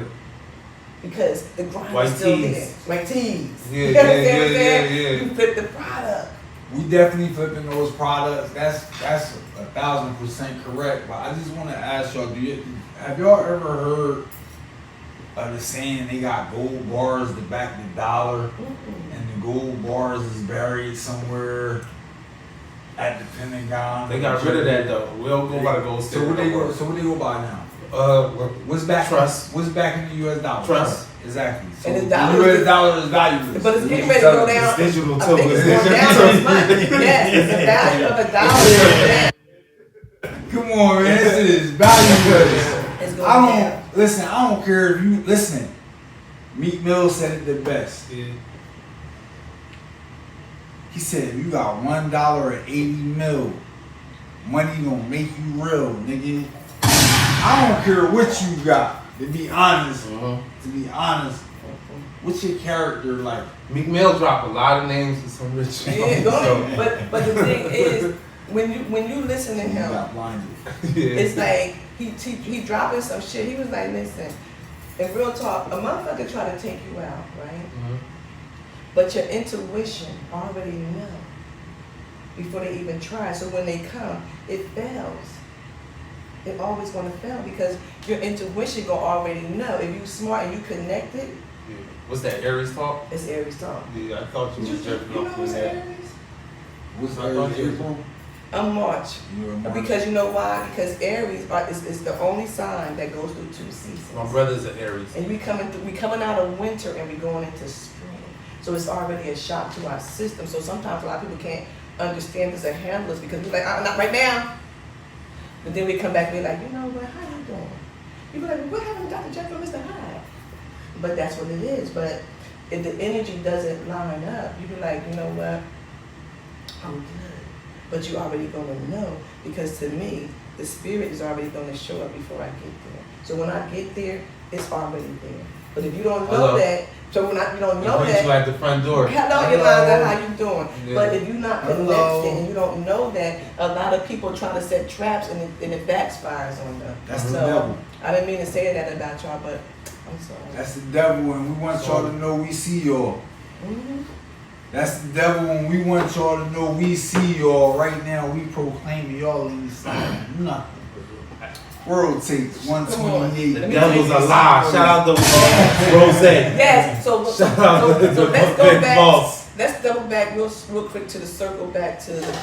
because the grind White is still tees. there. White tees. Yeah, You understand what I'm yeah, saying? yeah. You flip the product. We definitely flipping those products. That's 1,000% correct. But I just want to ask y'all: have y'all ever heard of the saying they got gold bars to back the dollar, and the gold bars is buried somewhere at the Pentagon? They got rid of that though. We don't go by the gold So sticker. what they go? So what they go by now? What's back? Trust. What's back in the U.S. dollar? Trust. Exactly. So And the the dollar U.S. is- dollar is valueless. But it's getting ready to go down. It's digital I too. think it's going down this month. Yes, the value of the dollar is down. Come on, man. This is valueless. It's going I down. don't listen. I don't care if you listen. Meek Mill said it the best. Yeah. He said, if you got $1 at 80 mil, money gonna make you real, nigga. I don't care what you got. To be honest, what's your character like? Meek Mill dropped a lot of names of some rich Yeah, people. go ahead. But the thing is, when you listen to You him, got blinded. it's like he dropping some shit. He was like, listen, in real talk, a motherfucker try to take you out, right? But your intuition already know before they even try. So when they come, it fails. It always gonna fail because your intuition gonna already know. If you smart and you connected, Yeah. What's that, Aries talk? It's Aries talk. Yeah, I thought you was jerking You know off what's in that. Aries? What's I thought you was- April? I'm March. You're a March. Because you know why? Because Aries is the only sign that goes through 2 seasons. My brother's an Aries. And we coming out of winter and we going into spring. So it's already a shock to our system. So sometimes a lot of people can't understand us or handle us because we're like, not right now. But then we come back and we're like, you know what, how you doing? People are like, what happened to Dr. Jekyll and Mr. Hyde? But that's what it is. But if the energy doesn't line up, you be like, you know what, I'm good. But you already gonna know because to me, the spirit is already gonna show up before I get there. So when I get there, it's already there. But if you don't know Hello. that, so when you don't know Meet that, you at the front door. hello, Yolanda, how you doing? Yeah. But if you're not Hello. connected and you don't know that, a lot of people try to set traps and it backfires on them. That's the So, devil. I didn't mean to say that about y'all, but I'm sorry. That's the devil, and we want y'all to know we see y'all. Mhm. That's the devil, and we want y'all to know we see y'all. Right now, we proclaim y'all inside nothing. World takes 128. The devil's a lie. Shout out to Rose. Yes, so Shout out to let's the go big back. boss. Let's double back real quick to the circle back to the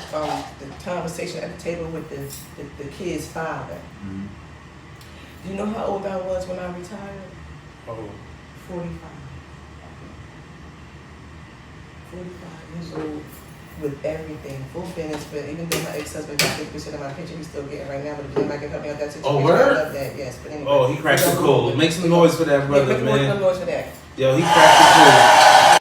conversation at the table with the kid's father. Mhm. Do you know how old I was when I retired? Oh, 45. 45 years old with everything, full finish, but even though my ex-husband got 50% of my pension, he's still getting right now, but if anybody can help me out that situation, word? I love that, yes, but anyway. oh, he cracked the code. Make some noise for that brother, Make man. some noise for that. Yo, he cracked the code.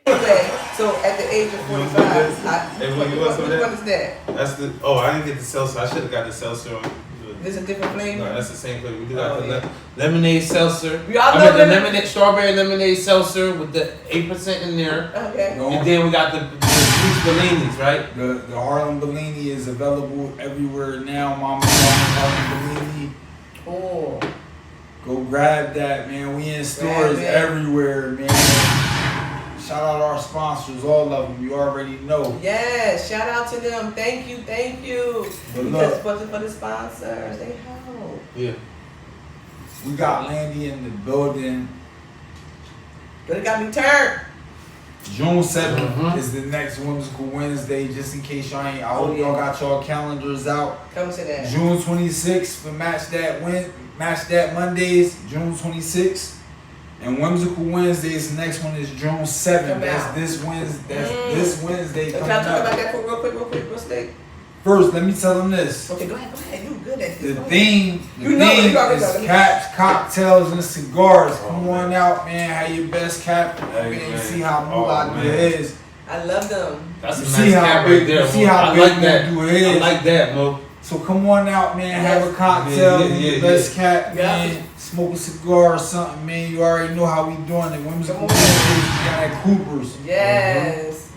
Anyway, so at the age of 45, Hey, what you want some of that? what is that? That's the. Oh, I didn't get the seltzer. I should have got the seltzer on. This is a different flavor? No, that's the same flavor. We do got Oh, the yeah. lemonade seltzer. Y'all I know mean the lemon- lemonade, strawberry lemonade seltzer with the 8% in there. Okay. No. And then we got the peach Bellinis, right? The Harlem Bellini is available everywhere now. Mama Harlem Bellini. Oh, Go grab that, man. We in stores it. everywhere, man. Shout out our sponsors, all of them. You already know. yes, shout out to them. Thank you. But Because look, for the sponsors, they help. Yeah. we got Landy in the building. But it got me turned. June 7th Mhm. is the next Whimsical Wednesday. Just in case y'all ain't, I Oh, hope y'all got y'all calendars out. Come to that. June 26th for Match That Mondays, June 26th. And Whimsical Wednesdays, the next one is June 7th. Come That's out. this Wednesday. That's Mm. this Wednesday Can coming I talk about up. that for real quick, real slick? First, let me tell them this. Okay, go ahead. You good at The this. theme You know it, you already is know it. caps, cocktails, and cigars. Oh, Come man. on out, man. Have your best cap. Hey, man, man. see how Oh, Moolah do man. his. I love them. That's You a see nice how cap big- right there, you see Mo. how I big like Mo that. do I his. like that, Mo. So come on out, man. Have a Yes. cocktail, Yeah, and yeah, your yeah. best cap, Yeah. man. Smoke a cigar or something, man. You already know how we doing it. Whimsical Come on. Wednesdays, we got at Cooper's. Yes.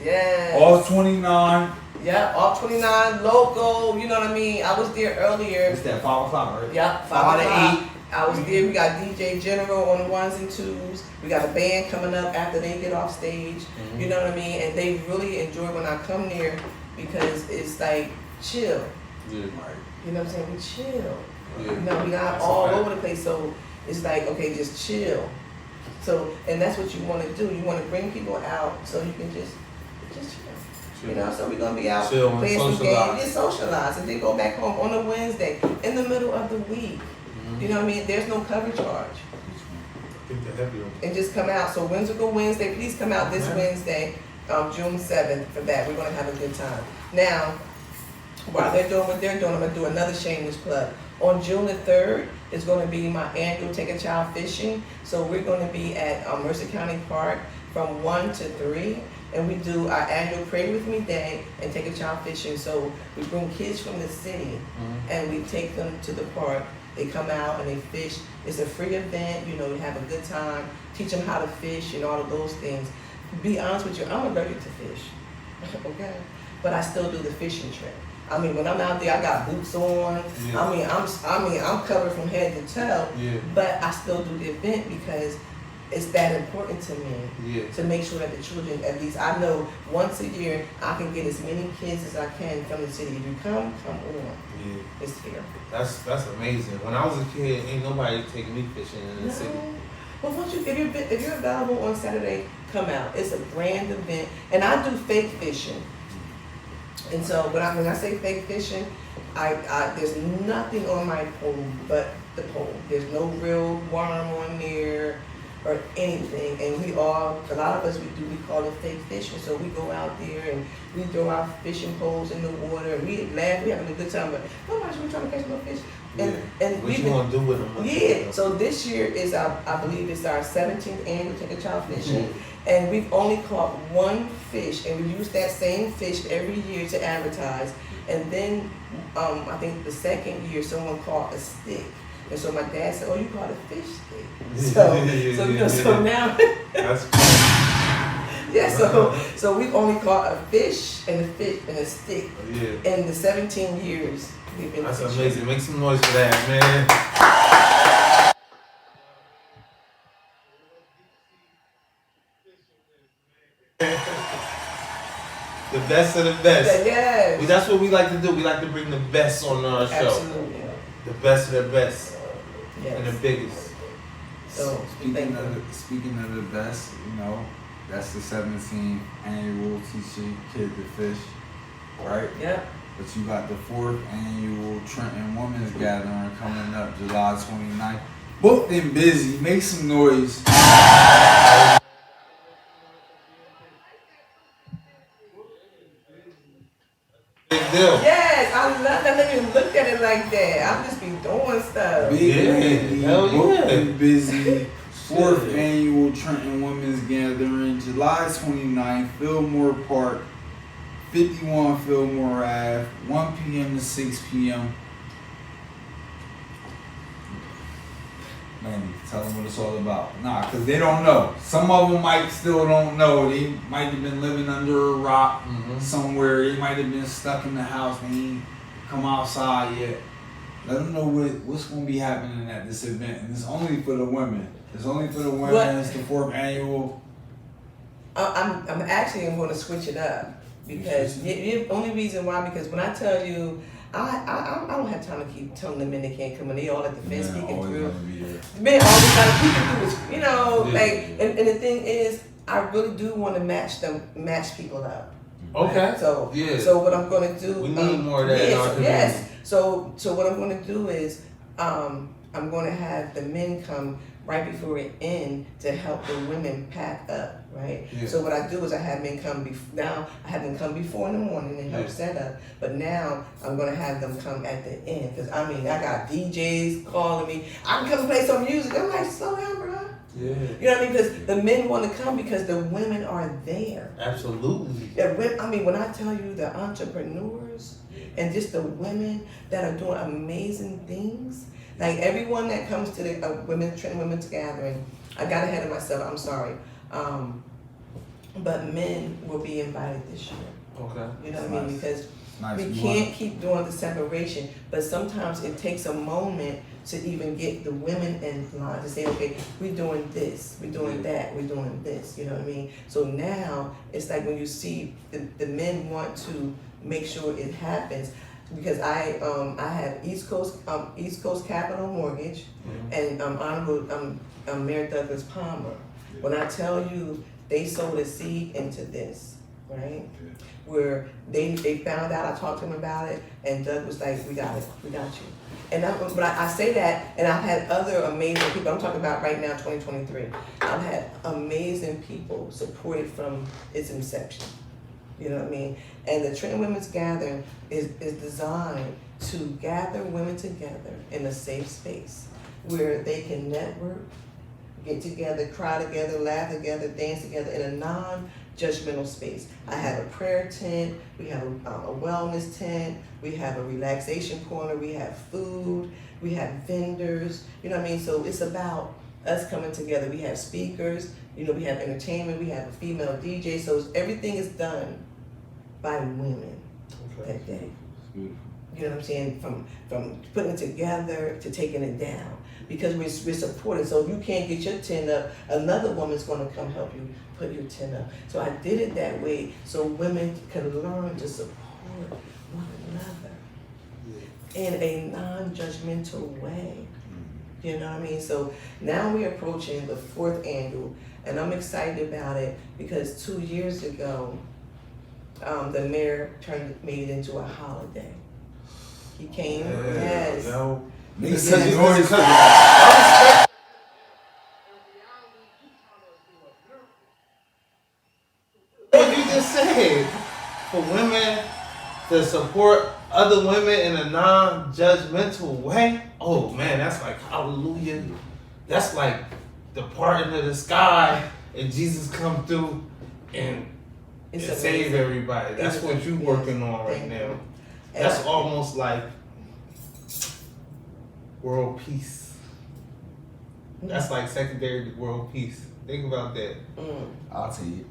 All 29. Yeah, all 29 local. You know what I mean? I was there earlier. that 5 o'clock, right? Yeah, 5 to 5 8. I was there. We got DJ General on the ones and twos. We got a band coming up after they get off stage. You know what I mean? And they really enjoy when I come there because it's like chill. Yeah. You know what I'm saying? We chill. Yeah. You know, we not That's all a fact. over the place. So it's like, okay, just chill. So, and that's what you want to do. You want to bring people out so you can just chill. You know, so we're gonna be out Chill and playing some socialize. games, just socialize, and then go back home on a Wednesday in the middle of the week. You know what I mean? There's no cover charge, I think the heavier one. and just come out. So Whimsical Wednesday, please come out this Wednesday, June 7th for that. We're gonna have a good time. Now, while they're doing what they're doing, I'm gonna do another shameless plug. On June the 3rd is gonna be my annual Take a Child Fishing. So we're gonna be at Mercer County Park from 1 to 3. And we do our annual Pray With Me Day and Take a Child Fishing. So we bring kids from the city and we take them to the park. They come out and they fish. It's a free event, you know, we have a good time, teach them how to fish and all of those things. Be honest with you, I'm allergic to fish, okay? But I still do the fishing trip. I mean, when I'm out there, I got boots on. Yeah. I'm covered from head to toe. Yeah. But I still do the event because it's that important to me Yeah. to make sure that the children, at least I know once a year, I can get as many kids as I can from the city. If you come on. Yeah. It's fair. That's amazing. When I was a kid, ain't nobody taking me fishing in the city. Well, if you're available on Saturday, come out. It's a grand event, and I do fake fishing. And so, when I say fake fishing, I there's nothing on my pole but the pole. There's no real worm on there or anything. And a lot of us, we call it fake fishing. So we go out there and we throw our fishing poles in the water and we laugh, we having a good time. But how much we trying to catch no fish? And what you gonna do with them? Yeah. So this year is I believe it's our 17th annual Take a Child Fishing. And we've only caught one fish, and we use that same fish every year to advertise. And then I think the second year, someone caught a stick, and so my dad said, "Oh, you caught a fish stick." So now That's cool. yeah. So we've only caught a fish and a stick Yeah. in the 17 years we've been. That's fishing. amazing. Make some noise for that, man. The best of the best. Yes. That's what we like to do. We like to bring the best on our show. Absolutely. The best of the best. Yes. And the biggest. So Speaking of the best, that's the 17th annual Teach Your Kid to Fish, right? Yeah. But you got the 4th annual Trenton Women's Gathering coming up July 29th. Booked and busy. Make some noise. Big deal. Yes, I love that. I never even looked at it like that. I'm just be doing stuff. Big hell booked yeah. and busy. 4th annual Trenton Women's Gathering, July 29th, Fillmore Park, 51 Fillmore Ave, 1 p.m. to 6 p.m. Landy, tell them what it's all about. Nah, because they don't know. Some of them might still don't know. They might have been living under a rock somewhere. They might have been stuck in the house. They ain't come outside yet. Let them know what's going to be happening at this event. And it's only for the women. It's only for the women. What? It's the 4th annual. I'm going to switch it up because the only reason why, because when I tell you, I don't have time to keep telling the men they can't come in. They all at the fence peeking through. Men always got to peek through. And the thing is, I really do want to match people up. Okay. Right? So what I'm going to do. We need more of that in our community. Yes. So what I'm going to do is, I'm going to have the men come right before it ends to help the women pack up, right? Yeah. So what I do is I have men come now I have them come before in the morning and help set up, but now I'm gonna have them come at the end because I got DJs calling me. I can come play some music. I'm like, slow down, bro. Yeah. You know what I mean? Because the men want to come because the women are there. Absolutely. Yeah, when I tell you the entrepreneurs and just the women that are doing amazing things. Like everyone that comes to the Trenton Women's Gathering, I got ahead of myself, I'm sorry. But men will be invited this year. Okay. You know what I mean? Because Nice. we can't keep doing the separation, but sometimes it takes a moment to even get the women in line to say, okay, we're doing this, we're doing that, we're doing this, you know what I mean? So now it's like when you see the men want to make sure it happens. Because I have East Coast Capital Mortgage and Honorable Mayor Douglas Palmer. When I tell you they sowed a seed into this, right? Where they found out, I talked to them about it, and Doug was like, we got it, we got you. And but I say that, and I've had other amazing people, I'm talking about right now, 2023. I've had amazing people supported from its inception. You know what I mean? And the Trenton Women's Gathering is designed to gather women together in a safe space where they can network, get together, cry together, laugh together, dance together in a non-judgmental space. I have a prayer tent, we have a wellness tent, we have a relaxation corner, we have food, we have vendors, you know what I mean? So it's about us coming together. We have speakers, we have entertainment, we have a female DJ, so everything is done by women that day. You know what I'm saying? From putting it together to taking it down. Because we're supporting. So if you can't get your 10 up, another woman's going to come help you put your 10 up. So I did it that way so women can learn to support one another in a non-judgmental way. You know what I mean? So now we're approaching the 4th annual, and I'm excited about it because 2 years ago, the mayor made it into a holiday. He came, yes. Yo. Niggas Because say you noise. What you just said, for women to support other women in a non-judgmental way, oh man, that's like hallelujah. That's like the parting of the sky and Jesus come through and save everybody. That's what you working on right now. That's almost like world peace. That's like secondary to world peace. Think about that. I'll take it.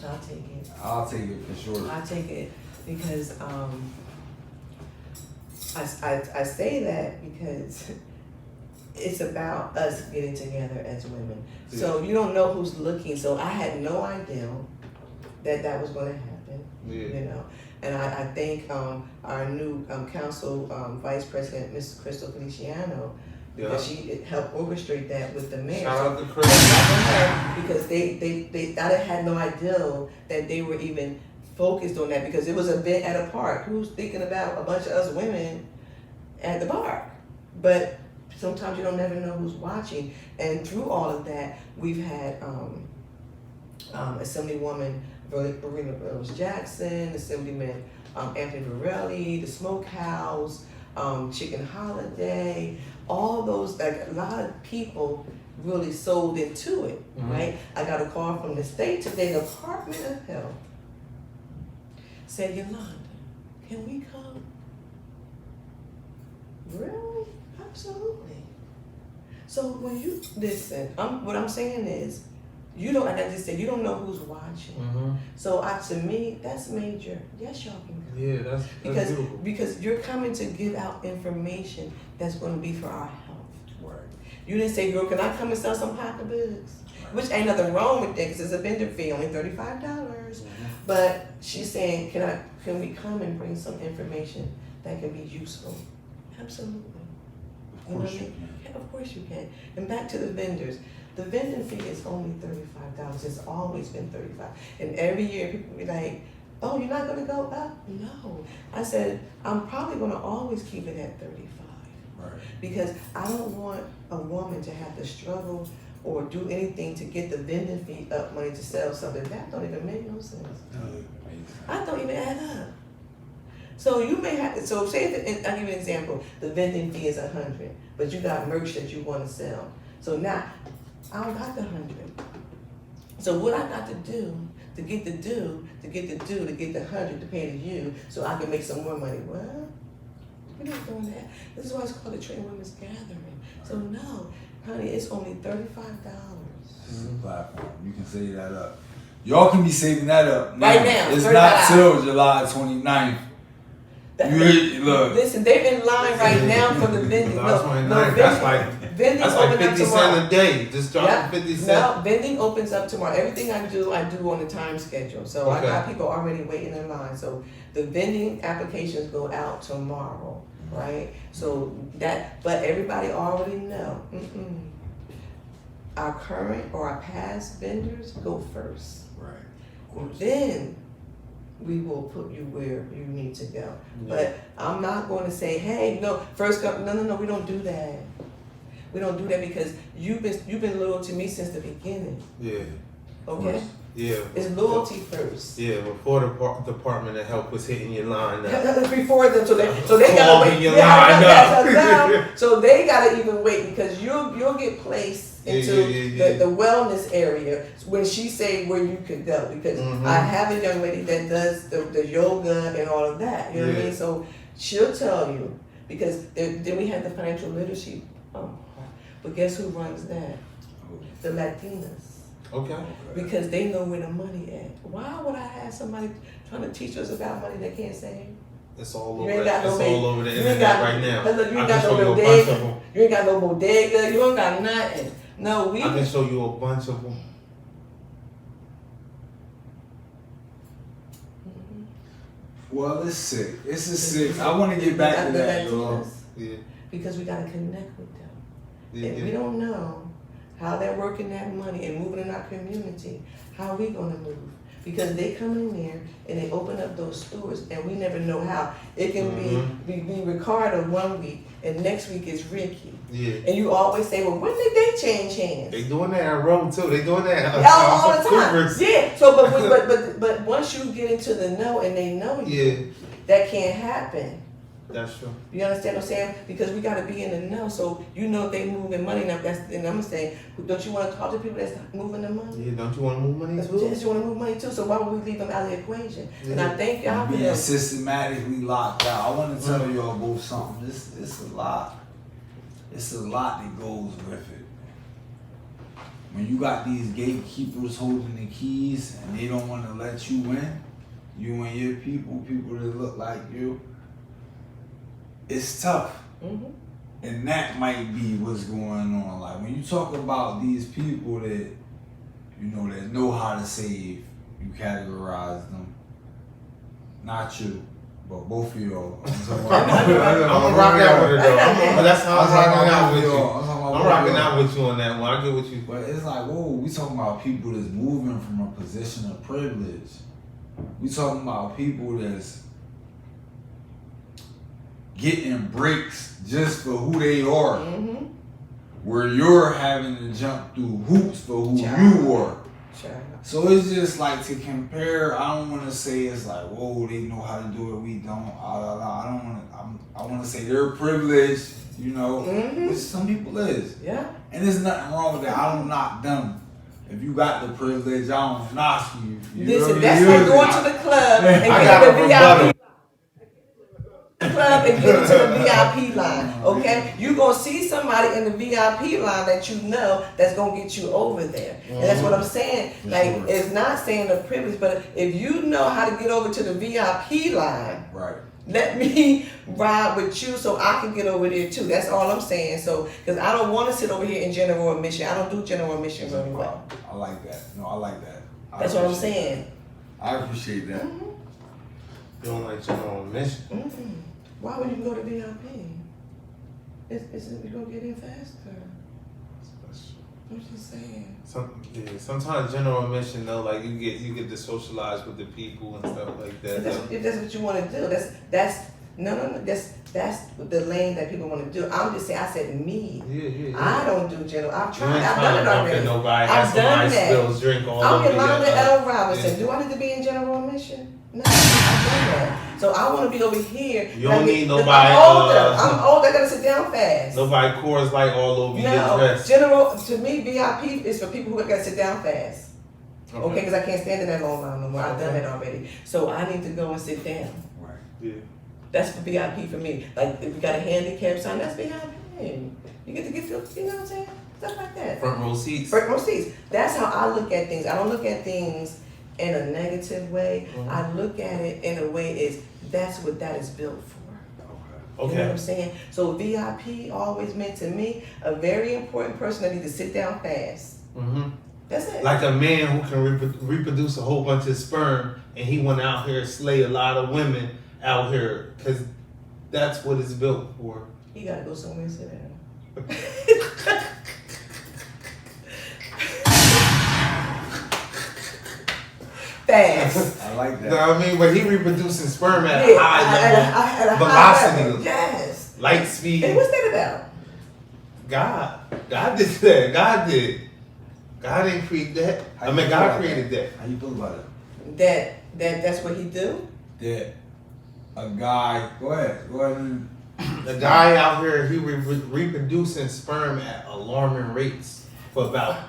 I'll take it. I'll take it for sure. I take it because I say that because it's about us getting together as women. Yeah. So you don't know who's looking. So I had no idea that was going to happen. Yeah. You know, and I thank our new council vice president, Ms. Crystal Feliciano, because she helped orchestrate that with the mayor. Shout out to Chris. Because I had no idea that they were even focused on that because it was an event at a park. Who's thinking about a bunch of us women at the park? But sometimes you don't never know who's watching. And through all of that, we've had Assemblywoman Verena Jackson, Assemblyman Anthony Varelli, the Smokehouse, Chicken Holiday, all those, like a lot of people really sold into it, right? I got a call from the state today, the Department of Health said, Yolanda, can we come? Really? Absolutely. So when you listen, what I'm saying is, you don't, and I just said, you don't know who's watching. So to me, that's major. Yes, y'all can come. Yeah, that's beautiful. Because you're coming to give out information that's going to be for our health. Right. You didn't say, girl, can I come and sell some pocketbooks? Which ain't nothing wrong with that because it's a vendor fee, only $35. But she's saying, can we come and bring some information that can be useful? Absolutely. Of course you can. Yeah, of course you can. And back to the vendors. The vending fee is only $35. It's always been $35. And every year people be like, oh, you're not gonna go up? No. I said, I'm probably gonna always keep it at $35. Right. Because I don't want a woman to have to struggle or do anything to get the vending fee up money to sell something. That don't even make no sense. I don't even add up. So you may have to, so say, I'll give you an example. The vending fee is $100, but you got merch that you want to sell. So now, I don't got the $100. So what I got to do to get the $100 to pay to you so I can make some more money? Well, we're not doing that. This is why it's called a Train Women's Gathering. So no, honey, it's only $35. This is a platform. You can save that up. Y'all can be saving that up now. Right now. It's $35. not till July 29th. Look. Listen, they're in line right now for the vending. That's like vending open 50 cents a day. Just drop 50 cents. No, vending opens up tomorrow. Everything I do on the time schedule. So I got people already waiting in line. So the vending applications go out tomorrow, right? So but everybody already know. Our current or our past vendors go first. Right. Then we will put you where you need to go. But I'm not going to say, hey, no, first come. No, we don't do that. We don't do that because you've been loyal to me since the beginning. Yeah. Okay? Yeah. It's loyalty first. Yeah, before the Department of Health was hitting your line up. Before them, so they gotta wait. So they gotta even wait because you'll get placed into the wellness area when she say where you could go because I have a young lady that does the yoga and all of that. You know what I mean? So she'll tell you because then we have the financial literacy. But guess who runs that? The Latinas. Okay. Because they know where the money at. Why would I have somebody trying to teach us about money they can't save? It's all You over. ain't got no It's baby. all over the You ain't internet got- right now. Look, you I ain't can got no show you a bunch bodega. of them. You ain't got no bodega. You don't got nothing. No, we. I can show you a bunch of them. Well, it's sick. It's a sick. I want to get back to that, y'all. Yeah. Because we gotta connect with them. Yeah, If we don't know how they're working that money and moving in our community, how are we gonna move? Because they come in there and they open up those stores and we never know how. It can be Ricardo one week and next week is Ricky. Yeah. And you always say, well, when did they change hands? They doing that at Rome too. They doing that all the time. Cougars. Yeah. So, but once you get into the know and they know you, Yeah, that can't happen. that's true. You understand what I'm saying? Because we gotta be in the know, so you know if they moving money. Now, and I'm gonna say, don't you want to talk to people that's moving the money? Yeah, don't you want to move money That's too? yes, you want to move money too. So why would we leave them out of the equation? And I thank y'all for Being that. systematically locked out. I want to tell y'all both something. It's a lot. It's a lot that goes with it. When you got these gatekeepers holding the keys and they don't want to let you in, you and your people that look like you, it's tough. Mm-hmm. And that might be what's going on. Like when you talk about these people that, that know how to save, you categorize them. Not you, but both of y'all. I'm gonna rock out with it though. That's how I'm rocking out with you. I'm rocking out with you on that one. I get what you. But it's like, whoa, we talking about people that's moving from a position of privilege. We talking about people that's getting breaks just for who they are. Mm-hmm. Where you're having to jump through hoops for who Child. you are. Child. So it's just like to compare. I don't want to say it's like, whoa, they know how to do it. We don't. I don't want to. I want to say they're privileged, Mm-hmm. which some people is. Yeah. And there's nothing wrong with that. I don't knock them. If you got the privilege, I don't knock you. Listen, that's like going to the club and I getting got the a rebuttal. VIP club and get into the VIP line, okay? You're gonna see somebody in the VIP line that you know that's gonna get you over there. And that's what I'm saying. Like, sure. it's not saying a privilege, but if you know how to get over to the VIP line, Right. let me ride with you so I can get over there too. That's all I'm saying. So, because I don't want to sit over here in general admission. I don't do general admission very well. I like that. No, I like that. That's what I'm saying. I appreciate that. Mm-hmm. You don't like general admission. Mm-hmm. Why would you go to VIP? It's you're gonna get in faster. I'm just saying. Sometimes general admission though, like you get to socialize with the people and stuff like that. If that's what you want to do, that's that's the lane that people want to do. I'm just saying. I said me. Yeah. I don't do general. I've You tried. ain't I've trying done to it dump already. in nobody. I've Have done somebody that. spills drink all I'm over Yolanda your, L. Robinson. yeah. Do I need to be in general admission? No, I've done that. So I want to be over here. You don't need nobody, I'm older. I gotta sit down fast. Nobody Coors Light all over your No, dress. general to me, VIP is for people who gotta sit down fast. Okay, because I can't stand in that long line no more. I've done that already. So I need to go and sit down. Right. Yeah. That's for VIP for me. Like if you got a handicap sign, that's VIP. You get to get your, you know what I'm saying? Stuff like that. Front row seats. Front row seats. That's how I look at things. I don't look at things in a negative way. Mhm. I look at it in a way is that's what that is built for. You know what I'm saying? So VIP always meant to me a very important person that need to sit down fast. Mm-hmm. That's it. Like a man who can reproduce a whole bunch of sperm, and he went out here and slay a lot of women out here, because that's what it's built for. You gotta go somewhere and sit down. Fast. I like You that. know what I mean? But he reproducing sperm at Yeah, a high level, at a velocity, high level. Yes. light speed. And what's that about? God did that. God did. God didn't create that. How I you mean, feel God about created that. How you feel about it? That's what he do? That a guy. Go ahead. And The guy out here, he reproducing sperm at alarming rates for about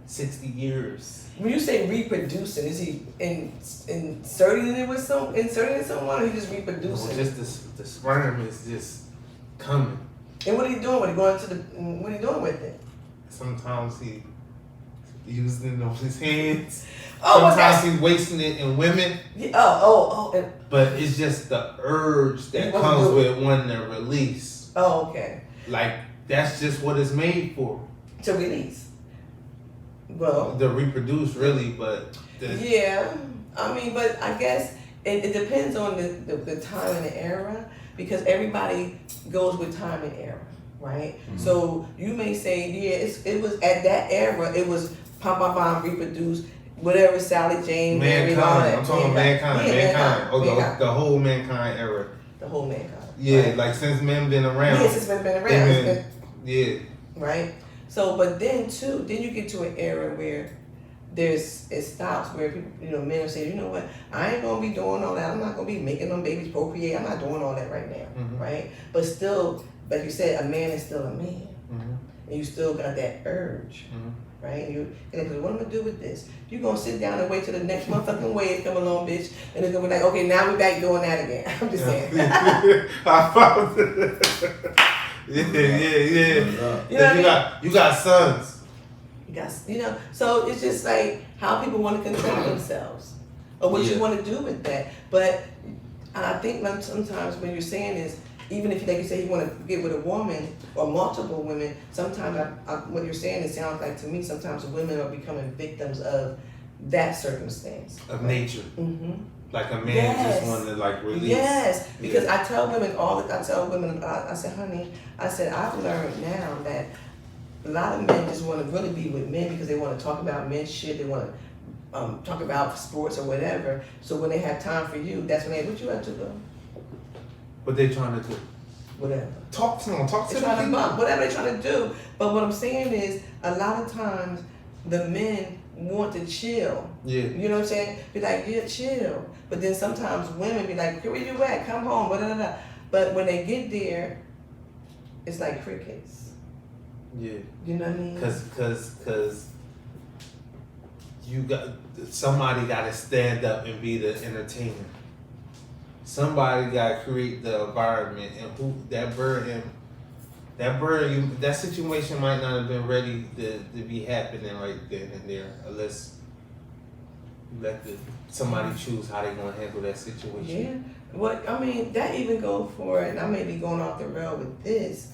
60 years. When you say reproducing, is he inserting it with someone, or he just reproducing? No, just the sperm is just coming. And what are you doing with it? What are you doing with it? Sometimes using it on his hands. Oh, sometimes he's wasting it in women. Yeah, and, but it's just the urge that comes with wanting to release. Oh, okay. Like that's just what it's made for. To release. Well, to reproduce, really, but yeah. I mean, but I guess it depends on the time and the era, because everybody goes with time and era, right? Mm-hmm. So you may say, yeah, it was at that era, it was pop, reproduce, whatever, Sally Jane, mankind. I'm talking mankind. The whole mankind era. The whole mankind. Yeah, right? Like since men been around. Yeah, since men been around. Yeah. Right? So, but then you get to an era where it stops, where people, men are saying, you know what, I ain't gonna be doing all that. I'm not gonna be making them babies procreate. I'm not doing all that right now, mm-hmm. right? But still, like you said, a man is still a man, mm-hmm. and you still got that urge, mm-hmm. right? And what I'm gonna do with this? You gonna sit down and wait till the next motherfucking wave come along, bitch, and it's gonna be like, okay, now we're back doing that again. I'm just saying. Yeah. You got sons. So it's just like how people want to control themselves, or what you want to do with that. But I think sometimes when you're saying is, even if, like you say, you want to get with a woman or multiple women, sometimes what you're saying, it sounds like to me, sometimes women are becoming victims of that circumstance. Of nature. Mm-hmm. Like a man just wanted to release. Yes, because I tell women I said, honey, I've learned now that a lot of men just want to really be with men because they want to talk about men's shit. They want to talk about sports or whatever. So when they have time for you, that's when what you have to do? What they trying to do? Whatever. Talk to them. Whatever they're trying to do. But what I'm saying is, a lot of times the men want to chill. Yeah. You know what I'm saying? Be like, yeah, chill. But then sometimes women be like, where you at? Come home. Blah, blah, blah. But when they get there, it's like crickets. Yeah. You know what I mean? Cause somebody got to stand up and be the entertainer. Somebody got to create the environment, and that situation might not have been ready to be happening right then and there, unless you let somebody choose how they gonna handle that situation. Yeah. Well, I mean, that even go for, and I may be going off the rail with this,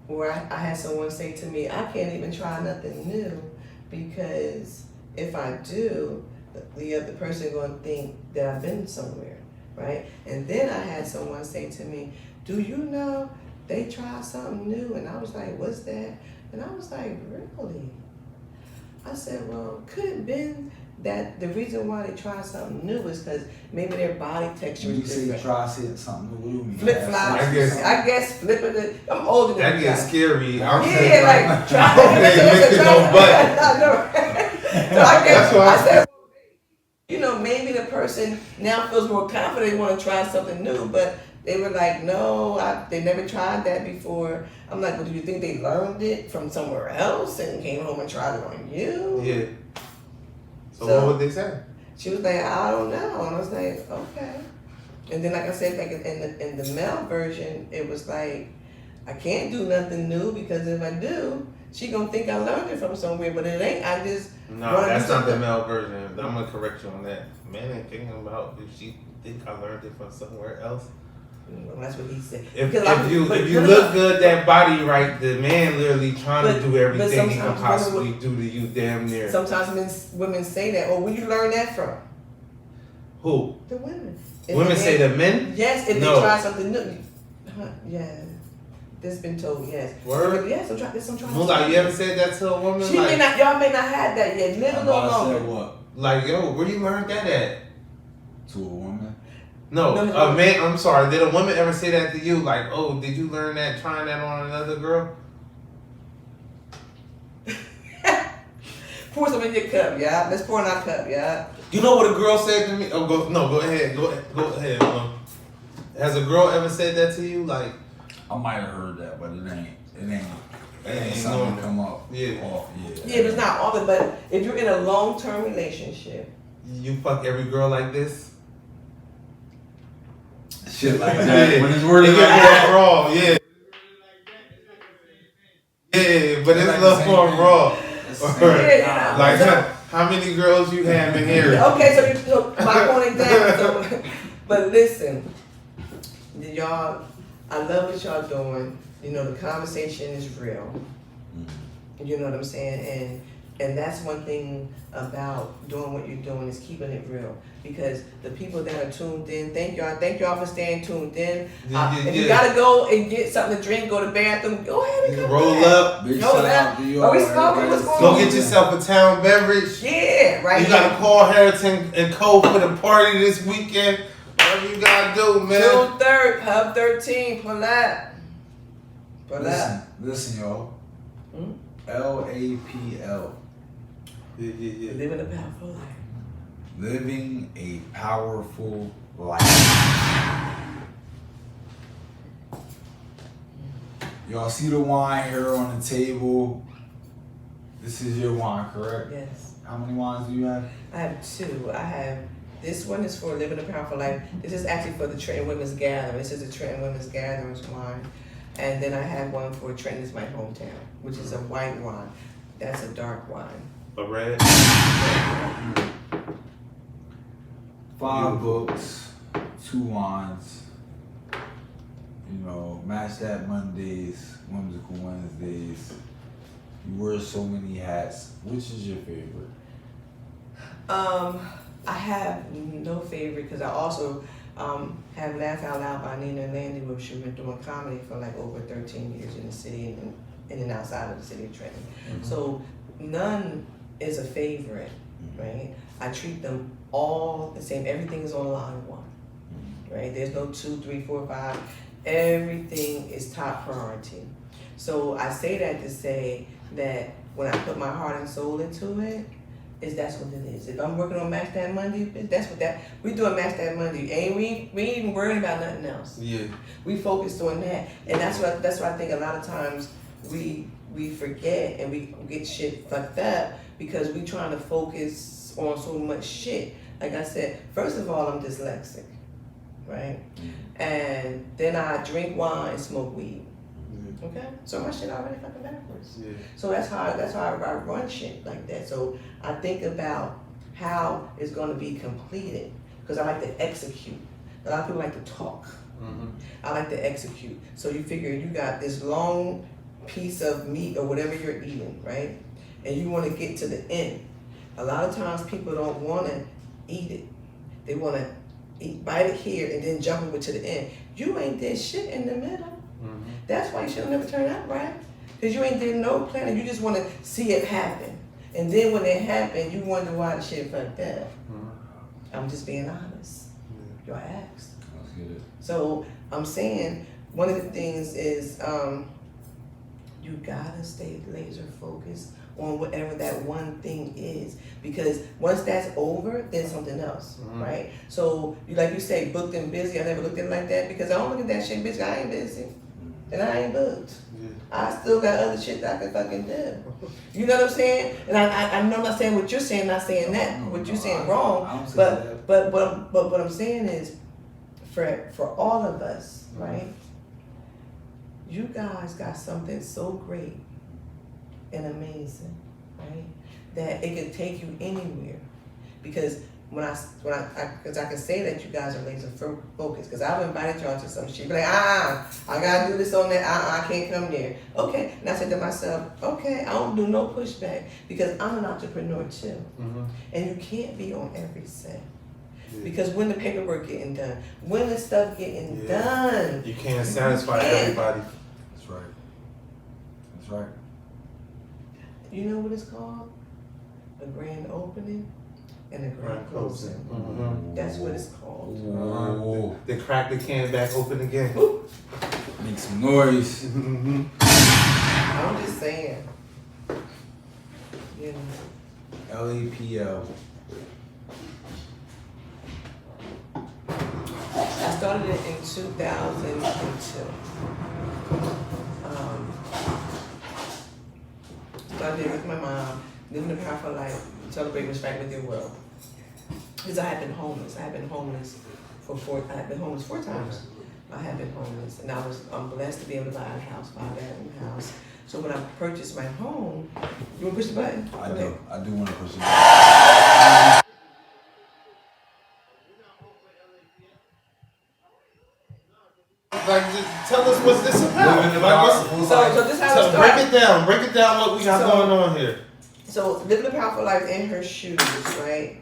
where I had someone say to me, I can't even try nothing new, because if I do, the other person gonna think that I've been somewhere, right? And then I had someone say to me, do you know they tried something new? And I was like, what's that? And I was like, really? I said, well, could it have been that the reason why they tried something new is because maybe their body texture is different. You say try something new, what do you mean? Flip flops. I guess flipping it. I'm older than that gets scary. Yeah, like try to make no butt. I know. So I guess I said, maybe the person now feels more confident, they want to try something new, but they were like, no, they never tried that before. I'm like, well, do you think they learned it from somewhere else and came home and tried it on you? Yeah. So what would they say? She was like, I don't know. And I was like, okay. And then, like I said, like in the male version, it was like, I can't do nothing new, because if I do, she gonna think I learned it from somewhere, but it ain't. I just that's not the male version. I'm gonna correct you on that. Man ain't thinking about if she think I learned it from somewhere else. Well, that's what he said. If you look good, that body right, the man literally trying to do everything he can possibly do to you, damn near. Sometimes women say that. Oh, where you learn that from? Who? The women. Women say the men? Yes, if they try something new. Yeah. This been told, yes. Word? Yes, I'm trying. Moolah, you ever said that to a woman? Y'all may not have that yet. Live a little longer. Said what? Like, yo, where you learned that at? To a woman? No, a man. I'm sorry. Did a woman ever say that to you? Like, oh, did you learn that trying that on another girl? Pour some in your cup, yeah. Let's pour in our cup, yeah. You know what a girl said to me? Oh, go ahead. Go ahead. Has a girl ever said that to you? Like, I might have heard that, but it ain't something to come up. Yeah. Yeah, but it's not often. But if you're in a long-term relationship, you fuck every girl like this. Shit like that. When it's worded like that, raw, yeah. Yeah, but it's a little more raw. Yeah. Like, how many girls you have in here? Okay, so my point exactly. So, but listen, y'all, I love what y'all doing. You know, the conversation is real. You know what I'm saying? And that's one thing about doing what you're doing is keeping it real. Because the people that are tuned in, thank y'all for staying tuned in. If you gotta go and get something to drink, go to the bathroom, go ahead and come roll back. up. Big shout out to you all. Are we smoking? What's going Go on? get yourself a town beverage. Yeah, right. You gotta call Harrington and Co for the party this weekend. Whatever you gotta do, man. June 3rd, Pub 13, pull up. Listen, y'all. LAPL. Yeah. Living a powerful life. Living a powerful life. Y'all see the wine here on the table. This is your wine, correct? Yes. How many wines do you have? I have two. This one is for Living a Powerful Life. This is actually for the Trenton Women's Gathering. This is the Trenton Women's Gatherings wine. And then I have one for Trenton is my hometown, which is a white wine. That's a dark wine. A red. 5 books, 2 wines. You know, Match That Mondays, Whimsical Wednesdays. You wear so many hats. Which is your favorite? I have no favorite because I also have Laugh Out Loud by Nina and Landy, where she's been doing comedy for like over 13 years in the city and in and outside of the city of Trenton. So none is a favorite, right? I treat them all the same. Everything is on line 1, right? There's no 2, 3, 4, 5. Everything is top priority. So I say that to say that when I put my heart and soul into it, that's what it is. If I'm working on Match That Monday, that's what we doing Match That Monday. And we ain't even worried about nothing else. Yeah. We focused on that. And that's what I think a lot of times we forget and we get shit fucked up because we trying to focus on so much shit. Like I said, first of all, I'm dyslexic, right? And then I drink wine and smoke weed. Okay, so my shit already fucking backwards. Yeah. So that's how I run shit like that. So I think about how it's going to be completed because I like to execute. A lot of people like to talk. I like to execute. So you figure you got this long piece of meat or whatever you're eating, right? And you want to get to the end. A lot of times people don't want to eat it. They want to bite it here and then jump over to the end. You ain't did shit in the middle. That's why you should have never turned out right. Because you ain't did no planning. You just want to see it happen. And then when it happened, you wonder why the shit fucked up. I'm just being honest. Y'all asked. Let's get it. So I'm saying one of the things is you gotta stay laser focused on whatever that one thing is, because once that's over, then something else, right? So like you say, booked and busy. I never looked at it like that because I don't look at that shit busy. I ain't busy, and I ain't booked. I still got other shit that I can fucking do. You know what I'm saying? And I know I'm not saying what you're saying, not saying that. What you're saying wrong. But what I'm saying is, for all of us, right? You guys got something so great and amazing, right? That it can take you anywhere. Because because I can say that you guys are laser focused. Because I've invited y'all to some shit. Be like, I gotta do this on that. I can't come there. Okay. And I said to myself, okay, I don't do no pushback because I'm an entrepreneur too. And you can't be on every set. Because when the paperwork getting done, when the stuff getting done, you can't satisfy everybody. That's right. That's right. You know what it's called? A grand opening and a grand closing. That's what it's called. They crack the can back open again. Make some noise. I'm just saying. You know. LAPL. I started it in 2002. Started it with my mom, living a powerful life, celebrating respect with your world. Because I had been homeless. I've been homeless 4 times. I have been homeless, and I'm blessed to be able to buy a house, 5-bedroom house. So when I purchased my home, you want to push the button? I do want to push the button. Like, just tell us what's this about. So this is how it started. Break it down what we got going on here. So living a powerful life in her shoes, right?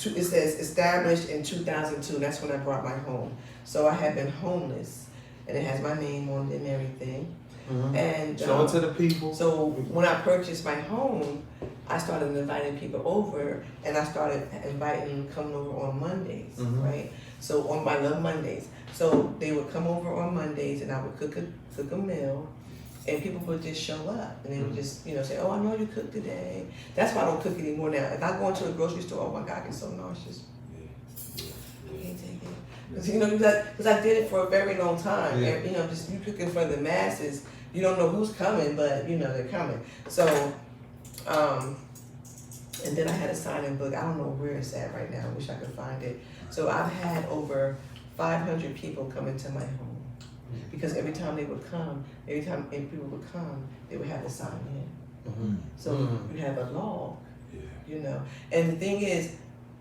It says established in 2002. That's when I bought my home. So I have been homeless, and it has my name on it and everything. Mm-hmm. And show it to the people. So when I purchased my home, I started inviting people over, and I started inviting them to come over on Mondays, right? So on my love Mondays, so they would come over on Mondays, and I would cook a meal, and people would just show up, and they would just say, "Oh, I know you cooked today." That's why I don't cook anymore now. If I go into a grocery store, oh my God, I get so nauseous. I can't take it. Because I did it for a very long time. Yeah. And, just you cooking for the masses. You don't know who's coming, but they're coming. So, and then I had a sign-in book. I don't know where it's at right now. I wish I could find it. So I've had over 500 people come into my home. Because every time people would come, they would have to sign in. So you have a log, And the thing is,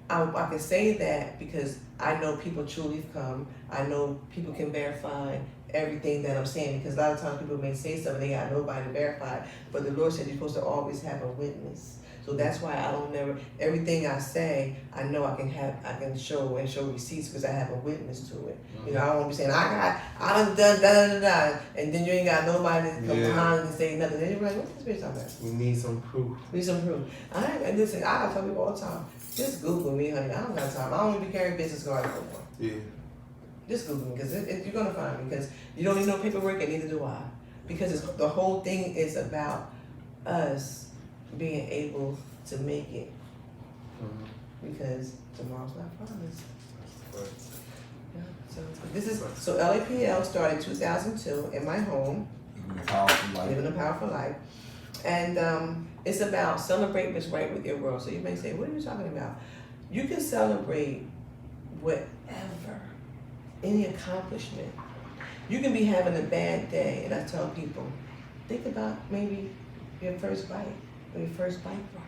I can say that because I know people truly come. I know people can verify everything that I'm saying, because a lot of times people may say something, they got nobody to verify. But the Lord said you're supposed to always have a witness. So that's why I don't never, everything I say, I know I can show receipts because I have a witness to it. I don't want to be saying, I done da. And then you ain't got nobody to come behind and say nothing. Then you're like, what's this bitch talking about? We need some proof. And listen, I tell people all the time, just Google me, honey. I don't got time. I don't even be carrying business cards no more. Yeah. Just Google me, because you're going to find me, because you don't need no paperwork, and neither do I. Because the whole thing is about us being able to make it. Because tomorrow's not promised. Yeah, so LAPL started 2002 in my home. Living a powerful life. And it's about celebrate what's right with your world. So you may say, what are you talking about? You can celebrate whatever, any accomplishment. You can be having a bad day, and I tell people, think about maybe your first bike, or your first bike ride.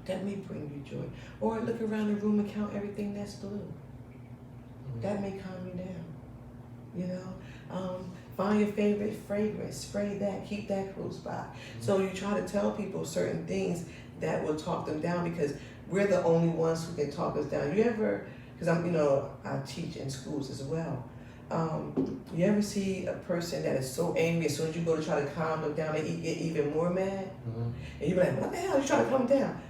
That may bring you joy. Or look around the room and count everything that's blue. That may calm you down. Find your favorite fragrance, spray that, keep that close by. So you try to tell people certain things that will talk them down, because we're the only ones who can talk us down. You ever, because I teach in schools as well. You ever see a person that is so angry, as soon as you go to try to calm them down, they get even more mad? And you be like, what the hell are you trying to calm them down?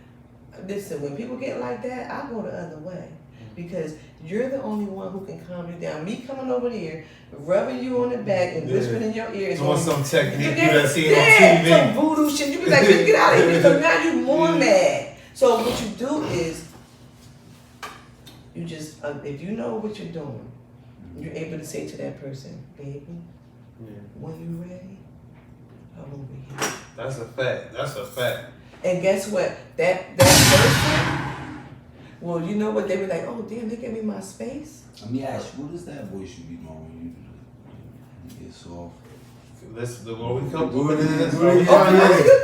Listen, when people get like that, I go the other way. Because you're the only one who can calm you down. Me coming over here, rubbing you on the back and whispering in your ear. Doing some technique you done seen on TV. Some voodoo shit. You be like, get out of here. So now you're more mad. So what you do is, you just, if you know what you're doing, you're able to say to that person, baby, when you're ready, I'm over here. That's a fact. And guess what? That person, well, you know what? They were like, oh, damn, they gave me my space. Let me ask you, what is that voice you be doing when you get soft? Listen, what we come do it in this. What you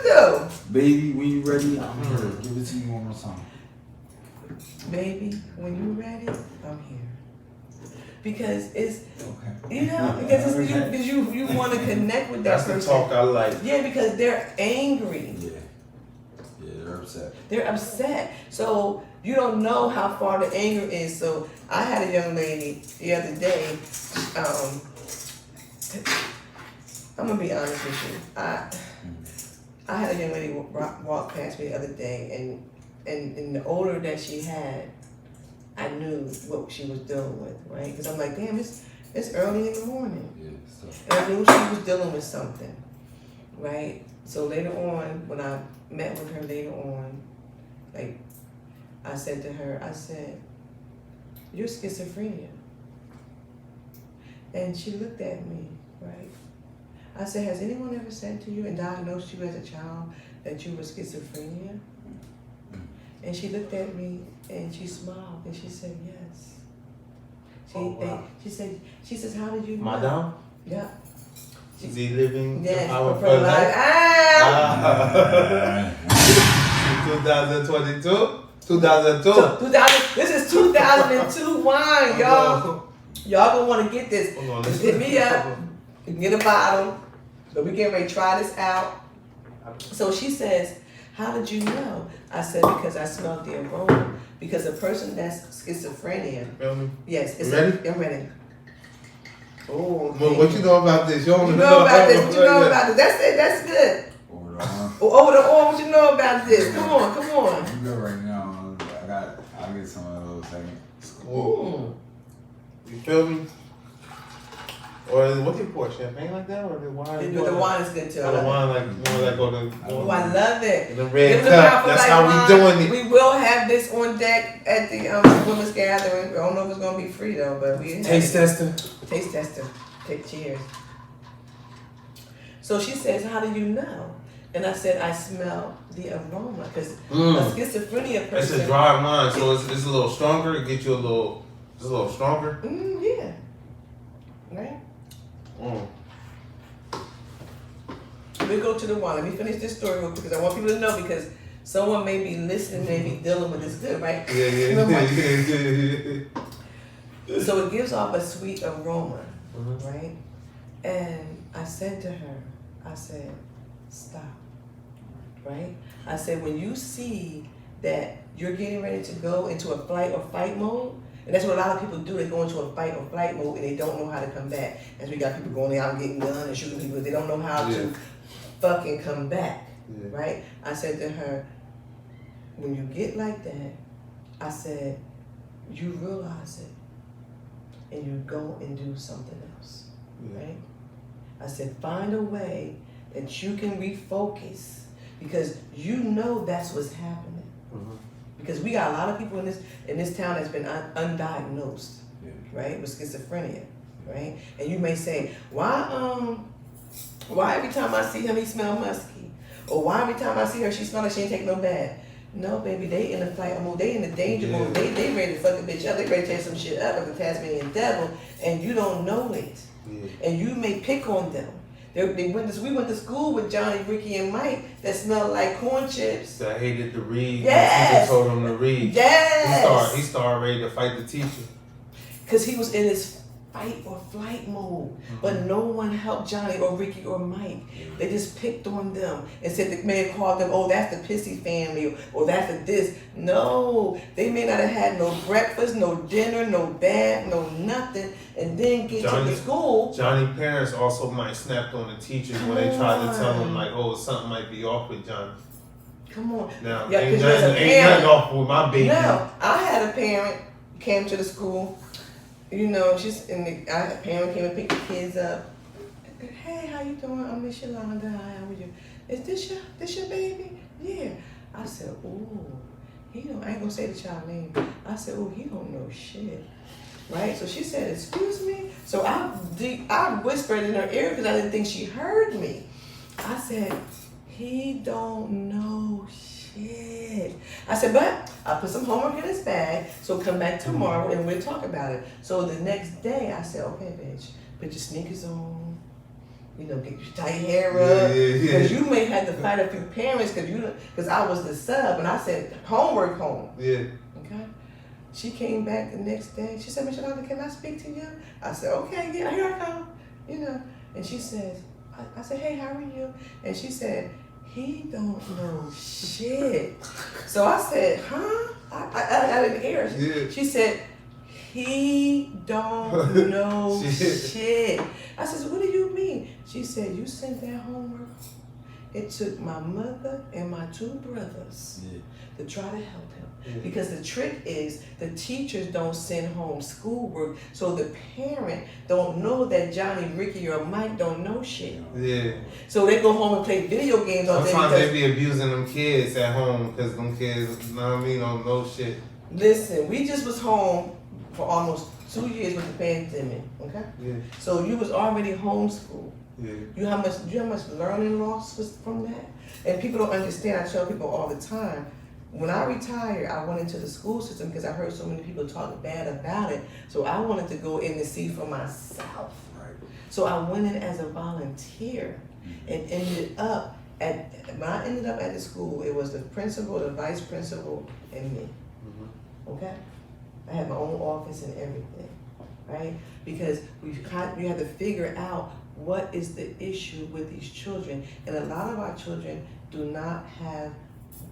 do? Baby, when you ready, I'm here. Give it to you one more time. Baby, when you ready, I'm here. Because it's, okay. Because it's you want to connect with that person. That's the talk I like. Yeah, because they're angry. Yeah, they're upset. They're upset. So you don't know how far the anger is. So I had a young lady the other day. I'm gonna be honest with you. I had a young lady walk past me the other day, and the odor that she had, I knew what she was dealing with, right? Because I'm like, damn, it's early in the morning. Yeah, and I knew she was dealing with something, right? So later on, when I met with her later on, like, I said to her, you're schizophrenia. And she looked at me, right? I said, has anyone ever said to you and diagnosed you as a child that you were schizophrenia? And she looked at me and she smiled and she said, yes. She says, how did you know? Madame? Yeah. Is he living Yes, the power for of life. Ah! 2022? 2002? This is 2002 wine, y'all. Y'all gonna want to get this. Just hit me up. You can get a bottle. But we getting ready to try this out. So she says, how did you know? I said, because I smelled the aroma. Because a person that's schizophrenia. Feel me? Yes. I'm ready. Oh, okay. What you know about this? You know about this. What you know about this? That's it. That's good. Over the arm. Over the arm. What you know about this? Come on. I'm good right now. I'll get some of those second. You feel me? Or what do you pour? Champagne like that? Or the wine? The wine is good too. Or the wine like more like on the. Oh, I love it. The red cup. That's how we doing it. We will have this on deck at the women's gathering. I don't know if it's gonna be free though, but we Taste tester. Taste tester. Take cheers. So she says, "How do you know?" And I said, "I smell the aroma because a schizophrenia person." It's a dry wine, so it's a little stronger. It gets you a little stronger. Yeah. Right. We'll go to the wine. Let me finish this story real quick because I want people to know because someone may be listening, may be dealing with this good, right? Yeah. So it gives off a sweet aroma, right? And I said to her, stop, right? I said, when you see that you're getting ready to go into a flight or fight mode, and that's what a lot of people do, they go into a fight or flight mode and they don't know how to come back. As we got people going out and getting guns and shooting people, they don't know how to fucking come back, right? I said to her, when you get like that, I said, you realize it and you go and do something else, right? I said, find a way that you can refocus because you know that's what's happening. Because we got a lot of people in this town that's been undiagnosed, right, with schizophrenia, right? And you may say, why every time I see him he smell musky, or why every time I see her she smell like she ain't take no bath? No, baby, they in the fight mode, they in the danger mode, they ready to fuck a bitch up, they ready to tear some shit up like the Tasmanian devil, and you don't know it, and you may pick on them. We went to school with Johnny, Ricky, and Mike that smelled like corn chips. That hated to read. Yes. The teacher told him to read. Yes. He started ready to fight the teacher. Because he was in his fight or flight mode. But no one helped Johnny or Ricky or Mike. They just picked on them and said the man called them, oh, that's the pissy family, or that's the this. No, they may not have had no breakfast, no dinner, no bath, no nothing, and then get to the school. Johnny's parents also might snapped on the teachers when they tried to tell him, like, oh, something might be off with Johnny. Come on. Now, Yeah, ain't nothing off with my baby. No, I had a parent came to the school. You know, a parent came and picked the kids up. Hey, how you doing? I'm Miss Yolanda. Hi, how are you? Is this your baby? Yeah. I said, ooh, I ain't gonna say the child name. I said, ooh, he don't know shit. Right? So she said, excuse me? So I whispered in her ear because I didn't think she heard me. I said, he don't know shit. I said, but I put some homework in his bag, so come back tomorrow and we'll talk about it. So the next day I said, okay, bitch, put your sneakers on, tie your hair up. Because you may have to fight a few parents because I was the sub and I said, homework home. Yeah. Okay? She came back the next day. She said, Miss Yolanda, can I speak to you? I said, okay, yeah, here I come. And she says, I said, hey, how are you? And she said, he don't know shit. So I said, huh? I didn't hear her. Yeah. She said, he don't know shit. I said, so what do you mean? She said, you sent that homework? It took my mother and my two brothers to try to help him. Because the trick is the teachers don't send home schoolwork, so the parent don't know that Johnny, Ricky, or Mike don't know shit. Yeah. So they go home and play video games all day. Sometimes they be abusing them kids at home because them kids, you know what I mean, don't know shit. Listen, we just was home for almost 2 years with the pandemic, okay? Yeah. So you was already homeschooled. Yeah. You know how much learning loss was from that? And people don't understand. I tell people all the time, when I retired, I went into the school system because I heard so many people talk bad about it. So I wanted to go in and see for myself. Right. So I went in as a volunteer and ended up when I ended up at the school, it was the principal, the vice principal, and me. Okay? I had my own office and everything, right? Because we had to figure out what is the issue with these children. And a lot of our children do not have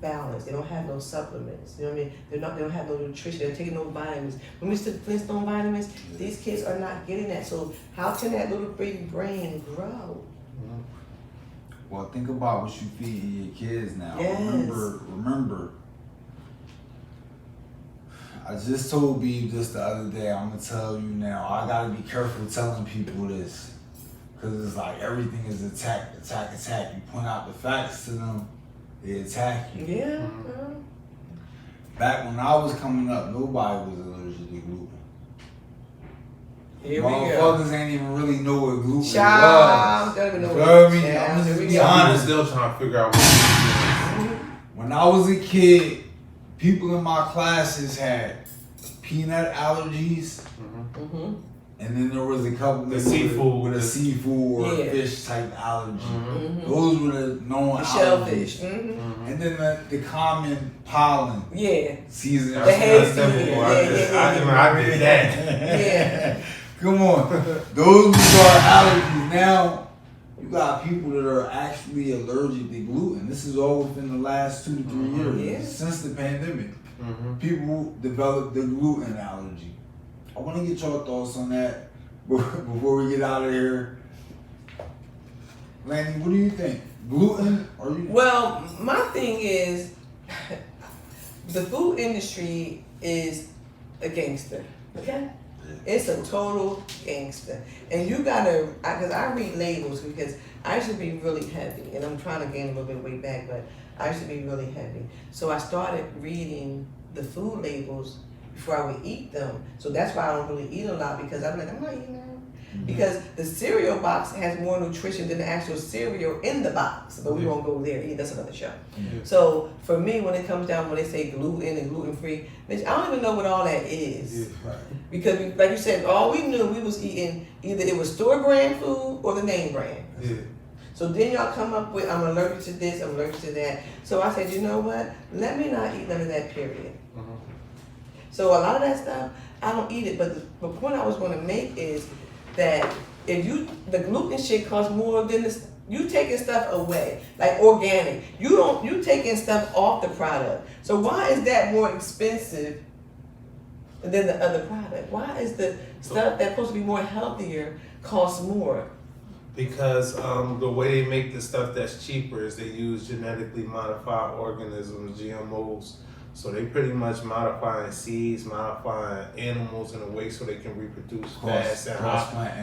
balance. They don't have no supplements. You know what I mean? They don't have no nutrition. They're taking no vitamins. When we took Flintstone vitamins, these kids are not getting that. So how can that little baby brain grow? Well, think about what you feeding your kids now. Yes. Remember. I just told Beeb this the other day. I'm gonna tell you now. I gotta be careful telling people this, cause it's like everything is attack. You point out the facts to them, they attack you. Yeah. Back when I was coming up, nobody was allergic to gluten. Here we go. Motherfuckers ain't even really know what gluten Child, don't even know was. what You know what I mean? yeah, I'm here just we be go. I'm honest. still trying to figure out what it When I was a kid, people in my classes had peanut allergies, Mm-hmm. and then there was a couple The with seafood. with a seafood or Yeah. a fish type allergy. Mm-hmm. Those were the known The allergies. shellfish. Mm-hmm. And then the common pollen Yeah. season. The hay That's fever. simple. Yeah, I did that. Yeah. Come on. Those are allergies. Now, you got people that are actually allergic to gluten. This is all within the last 2 to 3 years. Yeah. Since the pandemic. People developed the gluten allergy. I want to get your thoughts on that before we get out of here. Landy, what do you think? Gluten or you? Well, my thing is, the food industry is a gangster. Okay. It's a total gangster. And you gotta, because I read labels because I used to be really heavy, and I'm trying to gain a little bit of weight back, but I used to be really heavy. So I started reading the food labels before I would eat them. So that's why I don't really eat a lot, because I'm like, I'm not eating that. Because the cereal box has more nutrition than the actual cereal in the box. But we won't go there. That's another show. So for me, when it comes down, when they say gluten and gluten free, bitch, I don't even know what all that is. Because like you said, all we knew, we was eating either it was store brand food or the name brand. So then y'all come up with, I'm allergic to this, I'm allergic to that. So I said, you know what? Let me not eat none of that, period. So a lot of that stuff, I don't eat it. But the point I was going to make is that if the gluten shit costs more than this, you taking stuff away, like organic. You taking stuff off the product. So why is that more expensive than the other product? Why is the stuff that's supposed to be more healthier cost more? Because the way they make the stuff that's cheaper is they use genetically modified organisms, GMOs. So they pretty much modifying seeds, modifying animals in a way so they can reproduce fast and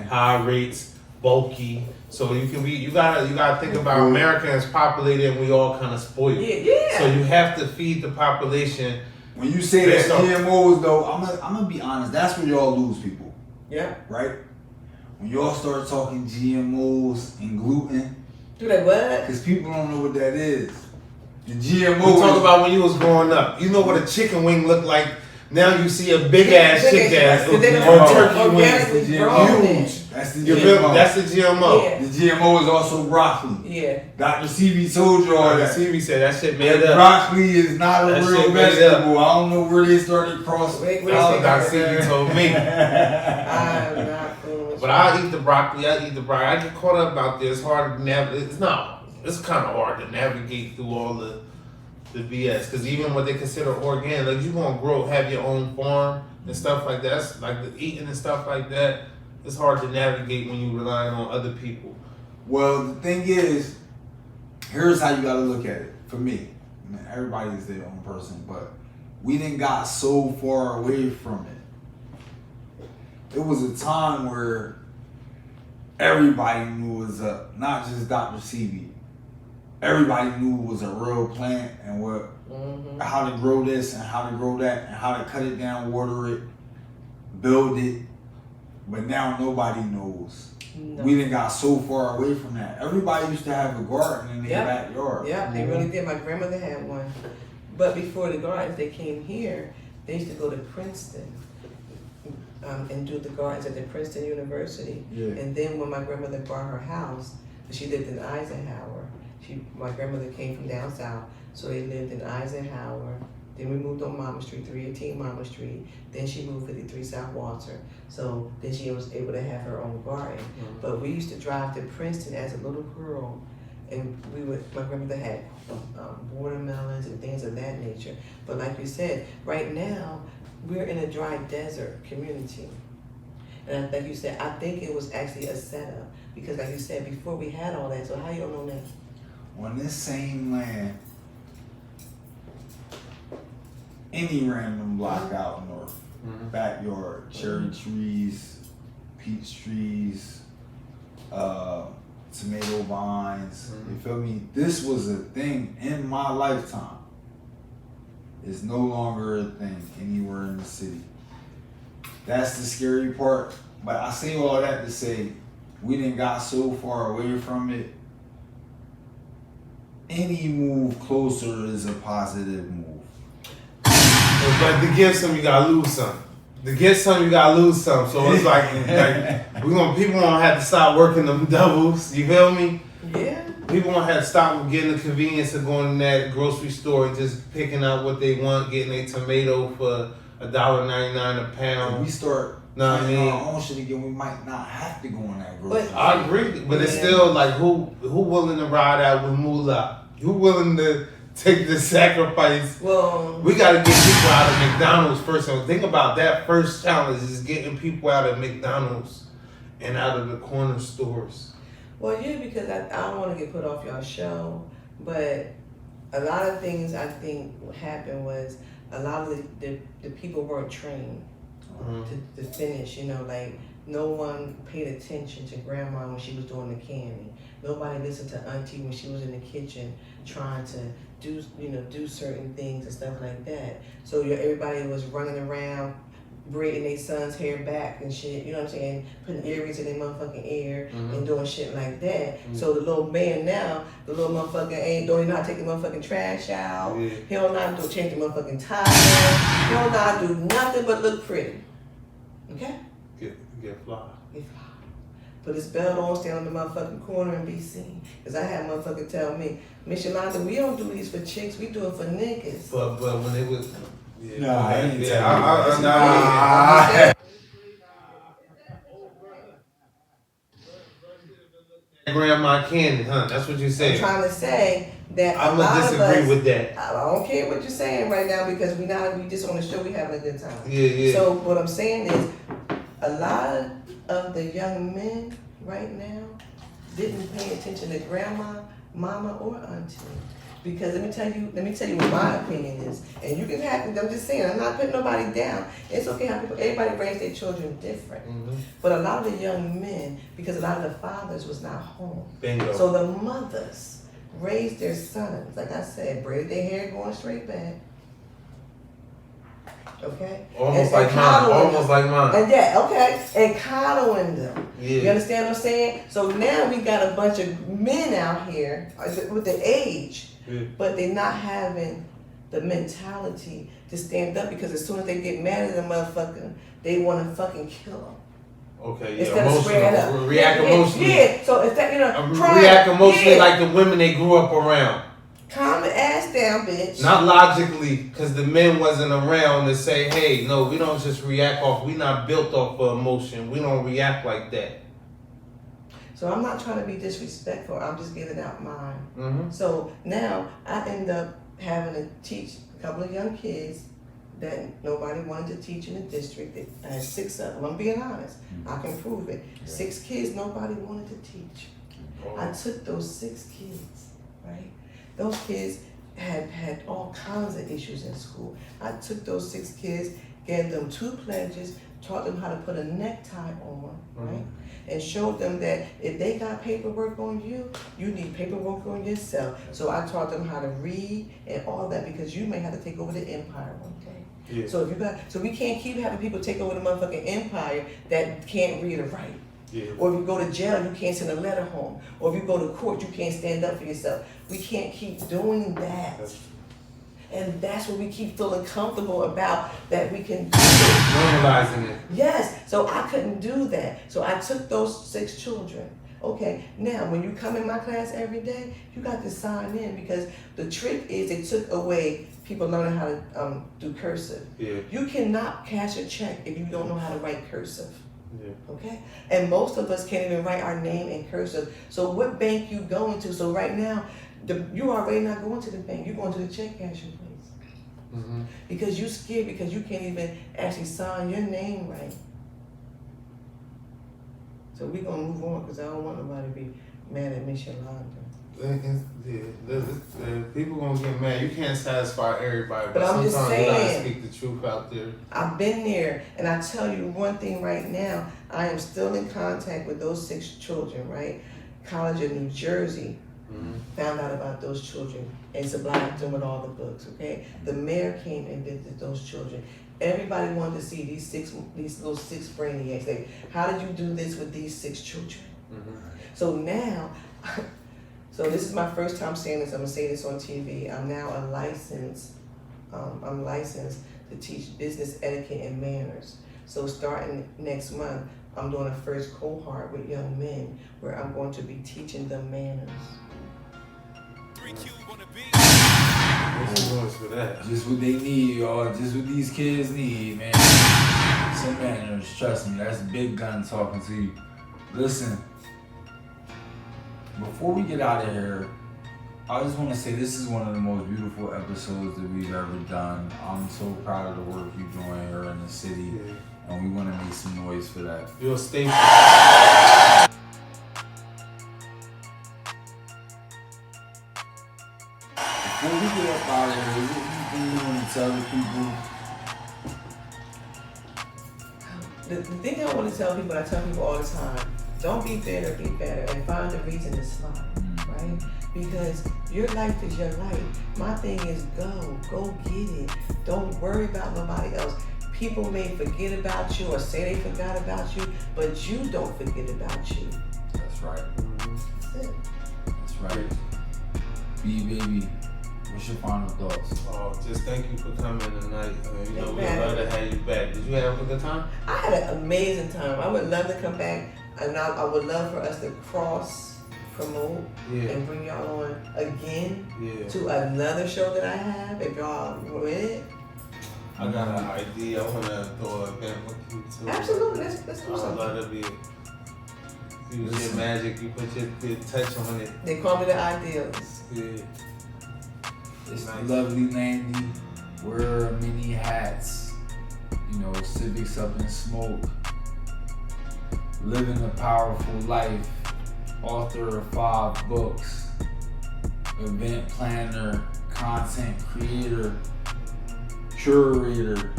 high rates, bulky. So you gotta think about America is populated and we all kind of spoiled. Yeah. So you have to feed the population. When you say that GMOs, though, I'm gonna be honest. That's where y'all lose people. Yeah. Right. When y'all start talking GMOs and gluten, Do they what? because people don't know what that is. The GMO. We talk about when you was growing up. You know what a chicken wing looked like. Now you see a big ass chicken ass or turkey wings. Huge. That's the GMO. That's the GMO. Yeah. The GMO is also broccoli. Yeah. Dr. CB told y'all that. CB said that shit made up. Broccoli is not a That real shit made vegetable. I don't know where they started crossing. Wait, That's what Dr. CB told me. I'm not foolish. But I eat the broccoli. I get caught up out there. It's hard to navigate. It's kind of hard to navigate through all the BS. Because even what they consider organic, like you gonna have your own farm and stuff like that. That's like the eating and stuff like that. It's hard to navigate when you relying on other people. Well, the thing is, here's how you gotta look at it. For me, I mean, everybody is their own person, but we didn't got so far away from it. It was a time where everybody knew it was up, not just Dr. CB. Everybody knew it was a real plant and how to grow this and how to grow that and how to cut it down, water it, build it. But now nobody knows. No. We done got so far away from that. Everybody used to have a garden in their backyard. Yeah, they really did. My grandmother had one. But before the gardens, they came here. They used to go to Princeton and do the gardens at the Princeton University. Yeah. And then when my grandmother bought her house, she lived in Eisenhower. My grandmother came from down south, so they lived in Eisenhower. Then we moved on Mama Street, 318 Mama Street. Then she moved 53 South Walter. So then she was able to have her own garden. But we used to drive to Princeton as a little girl, and my grandmother had watermelons and things of that nature. But like you said, right now, we're in a dry desert community. And like you said, I think it was actually a setup. Because like you said, before we had all that, so how you don't know that? On this same land, any random block out north, backyard, cherry trees, peach trees, tomato vines, you feel me? This was a thing in my lifetime. It's no longer a thing anywhere in the city. That's the scary part. But I say all that to say, we didn't got so far away from it. Any move closer is a positive move. But to get some, you gotta lose some. To get some, you gotta lose some. So it's like people gonna have to stop working them doubles. You feel me? Yeah. People gonna have to stop getting the convenience of going in that grocery store and just picking out what they want, getting a tomato for $1.99 a pound. If we start planning our own shit again, we might not have to go in that grocery store. I agree, but it's still like who willing to ride out with moolah? Who willing to take the sacrifice? Well, we gotta get people out of McDonald's first. So think about that first challenge is getting people out of McDonald's and out of the corner stores. Well, yeah, because I don't want to get put off y'all show, but a lot of things I think what happened was a lot of the people weren't trained to finish, you know, like no one paid attention to grandma when she was doing the canning. Nobody listened to auntie when she was in the kitchen trying to do certain things and stuff like that. So everybody was running around braiding their son's hair back and shit, you know what I'm saying? Putting earrings in their motherfucking ear and doing shit like that. So the little man now, the little motherfucker don't even know how to take the motherfucking trash out. Yeah. He don't know how to change the motherfucking tire. He don't know how to do nothing but look pretty. Okay? Get fly. Get fly. Put his belt on, stand on the motherfucking corner and be seen. Cause I had motherfucker tell me, Miss Yolanda, we don't do these for chicks, we do it for niggas. But when it was Grandma Candy, huh? That's what you said. I'm trying to say that I'm gonna disagree with that. I don't care what you're saying right now because we just on the show, we having a good time. Yeah. So what I'm saying is, a lot of the young men right now didn't pay attention to grandma, mama, or auntie. Because let me tell you what my opinion is. And you can have it, I'm just saying, I'm not putting nobody down. It's okay how everybody raise their children different. But a lot of the young men, because a lot of the fathers was not home. Bingo. So the mothers raised their sons, like I said, braided their hair going straight back. Okay? Almost like mine. And and coddling them. Yeah. You understand what I'm saying? So now we got a bunch of men out here with the age, but they're not having the mentality to stand up because as soon as they get mad at the motherfucker, they want to fucking kill them. Okay, Instead of squaring up. React emotionally. Yeah, so if that, react emotionally like the women they grew up around. Calm the ass down, bitch. Not logically, because the men wasn't around to say, hey, no, we don't just react off, we not built off of emotion. We don't react like that. So I'm not trying to be disrespectful. I'm just giving out mine. So now I end up having to teach a couple of young kids that nobody wanted to teach in the district. I had 6 of them. I'm being honest. I can prove it. 6 kids nobody wanted to teach. I took those 6 kids, right? Those kids had all kinds of issues in school. I took those 6 kids, gave them 2 pledges, taught them how to put a necktie on, right? And showed them that if they got paperwork on you, you need paperwork on yourself. So I taught them how to read and all that because you may have to take over the empire one day. Yeah. So we can't keep having people take over the motherfucking empire that can't read or write. Yeah. Or if you go to jail, you can't send a letter home. Or if you go to court, you can't stand up for yourself. We can't keep doing that. And that's what we keep feeling comfortable about, that we can do it. Normalizing it. Yes, so I couldn't do that. So I took those 6 children. Okay, now when you come in my class every day, you got to sign in, because the trick is they took away people learning how to do cursive. Yeah. You cannot cash a check if you don't know how to write cursive. Yeah. Okay? And most of us can't even write our name in cursive. So what bank you going to? So right now, you already not going to the bank. You're going to the check cashing place. Mm-hmm. Because you're scared, because you can't even actually sign your name right. So we're going to move on, because I don't want nobody to be mad at Miss Yolanda. People gonna get mad. You can't satisfy everybody, But I'm sometimes just you gotta saying. speak the truth out there. I've been there, and I tell you one thing right now, I am still in contact with those 6 children, right? College of New Jersey found out about those children and supplied them with all the books, okay? The mayor came and visited those children. Everybody wanted to see these little 6 brainiacs. Like, how did you do this with these 6 children? So now, so this is my first time saying this. I'm gonna say this on TV. I'm now I'm licensed to teach business etiquette and manners. So starting next month, I'm doing a first cohort with young men where I'm going to be teaching them manners. What's the noise for that? Just what they need, y'all. Just what these kids need, man. Some manners, trust me. That's big gun talking to you. Listen, before we get out of here, I just want to say this is one of the most beautiful episodes that we've ever done. I'm so proud of the work you're doing here in the city, and we want to make some noise for that. You're a staple. Before we get up out of here, what you want to tell the people? The thing I want to tell people, I tell people all the time, don't be bitter, be better, and find a reason to smile, right? Because your life is your life. My thing is go get it. Don't worry about nobody else. People may forget about you or say they forgot about you, but you don't forget about you. That's right. That's it. That's right. Baby, what's your final thoughts? Oh, just thank you for coming tonight. You know, we'd Yeah. love to have you back. Did you have a good time? I had an amazing time. I would love to come back, and I would love for us to cross promote and bring y'all on again to another show that I have. If y'all with it, I got an idea. I want to throw an event with you too. absolutely. Let's do I'd something. love to be. Use your magic. You put your touch on it. They call me the Ideals. Yeah. It's Nice. the lovely Landy. Wear many hats. You know, civics up in smoke. Living a powerful life. Author of 5 books. Event planner. Content creator. Curator.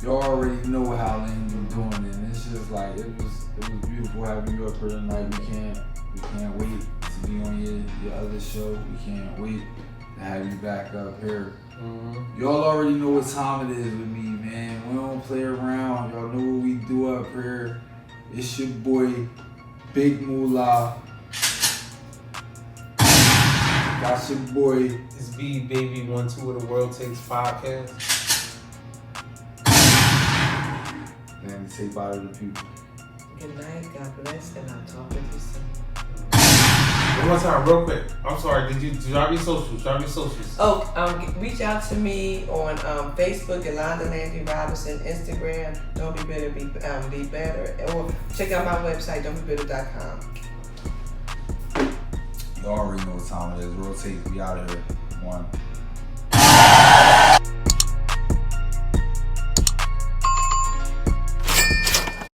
You already know how Landy doing it. And it's just like it was beautiful having you up here tonight. We can't wait to be on your other show. We can't wait to have you back up here. Y'all already know what time it is with me, man. We don't play around. Y'all know what we do up here. It's your boy, Big Moolah. Got your boy. It's B Baby 1-2 of the World Takes Podcast. And say bye to the people. Good night. God bless, and I'll talk with you soon. One more time, real quick. I'm sorry. Did y'all be socials? Y'all be socials. Oh, reach out to me on Facebook, Yolanda Landy Robinson, Instagram. Don't be bitter, be better, or check out my website, don'tbebitter.com. You already know what time it is. Rotate. We out of here. 1.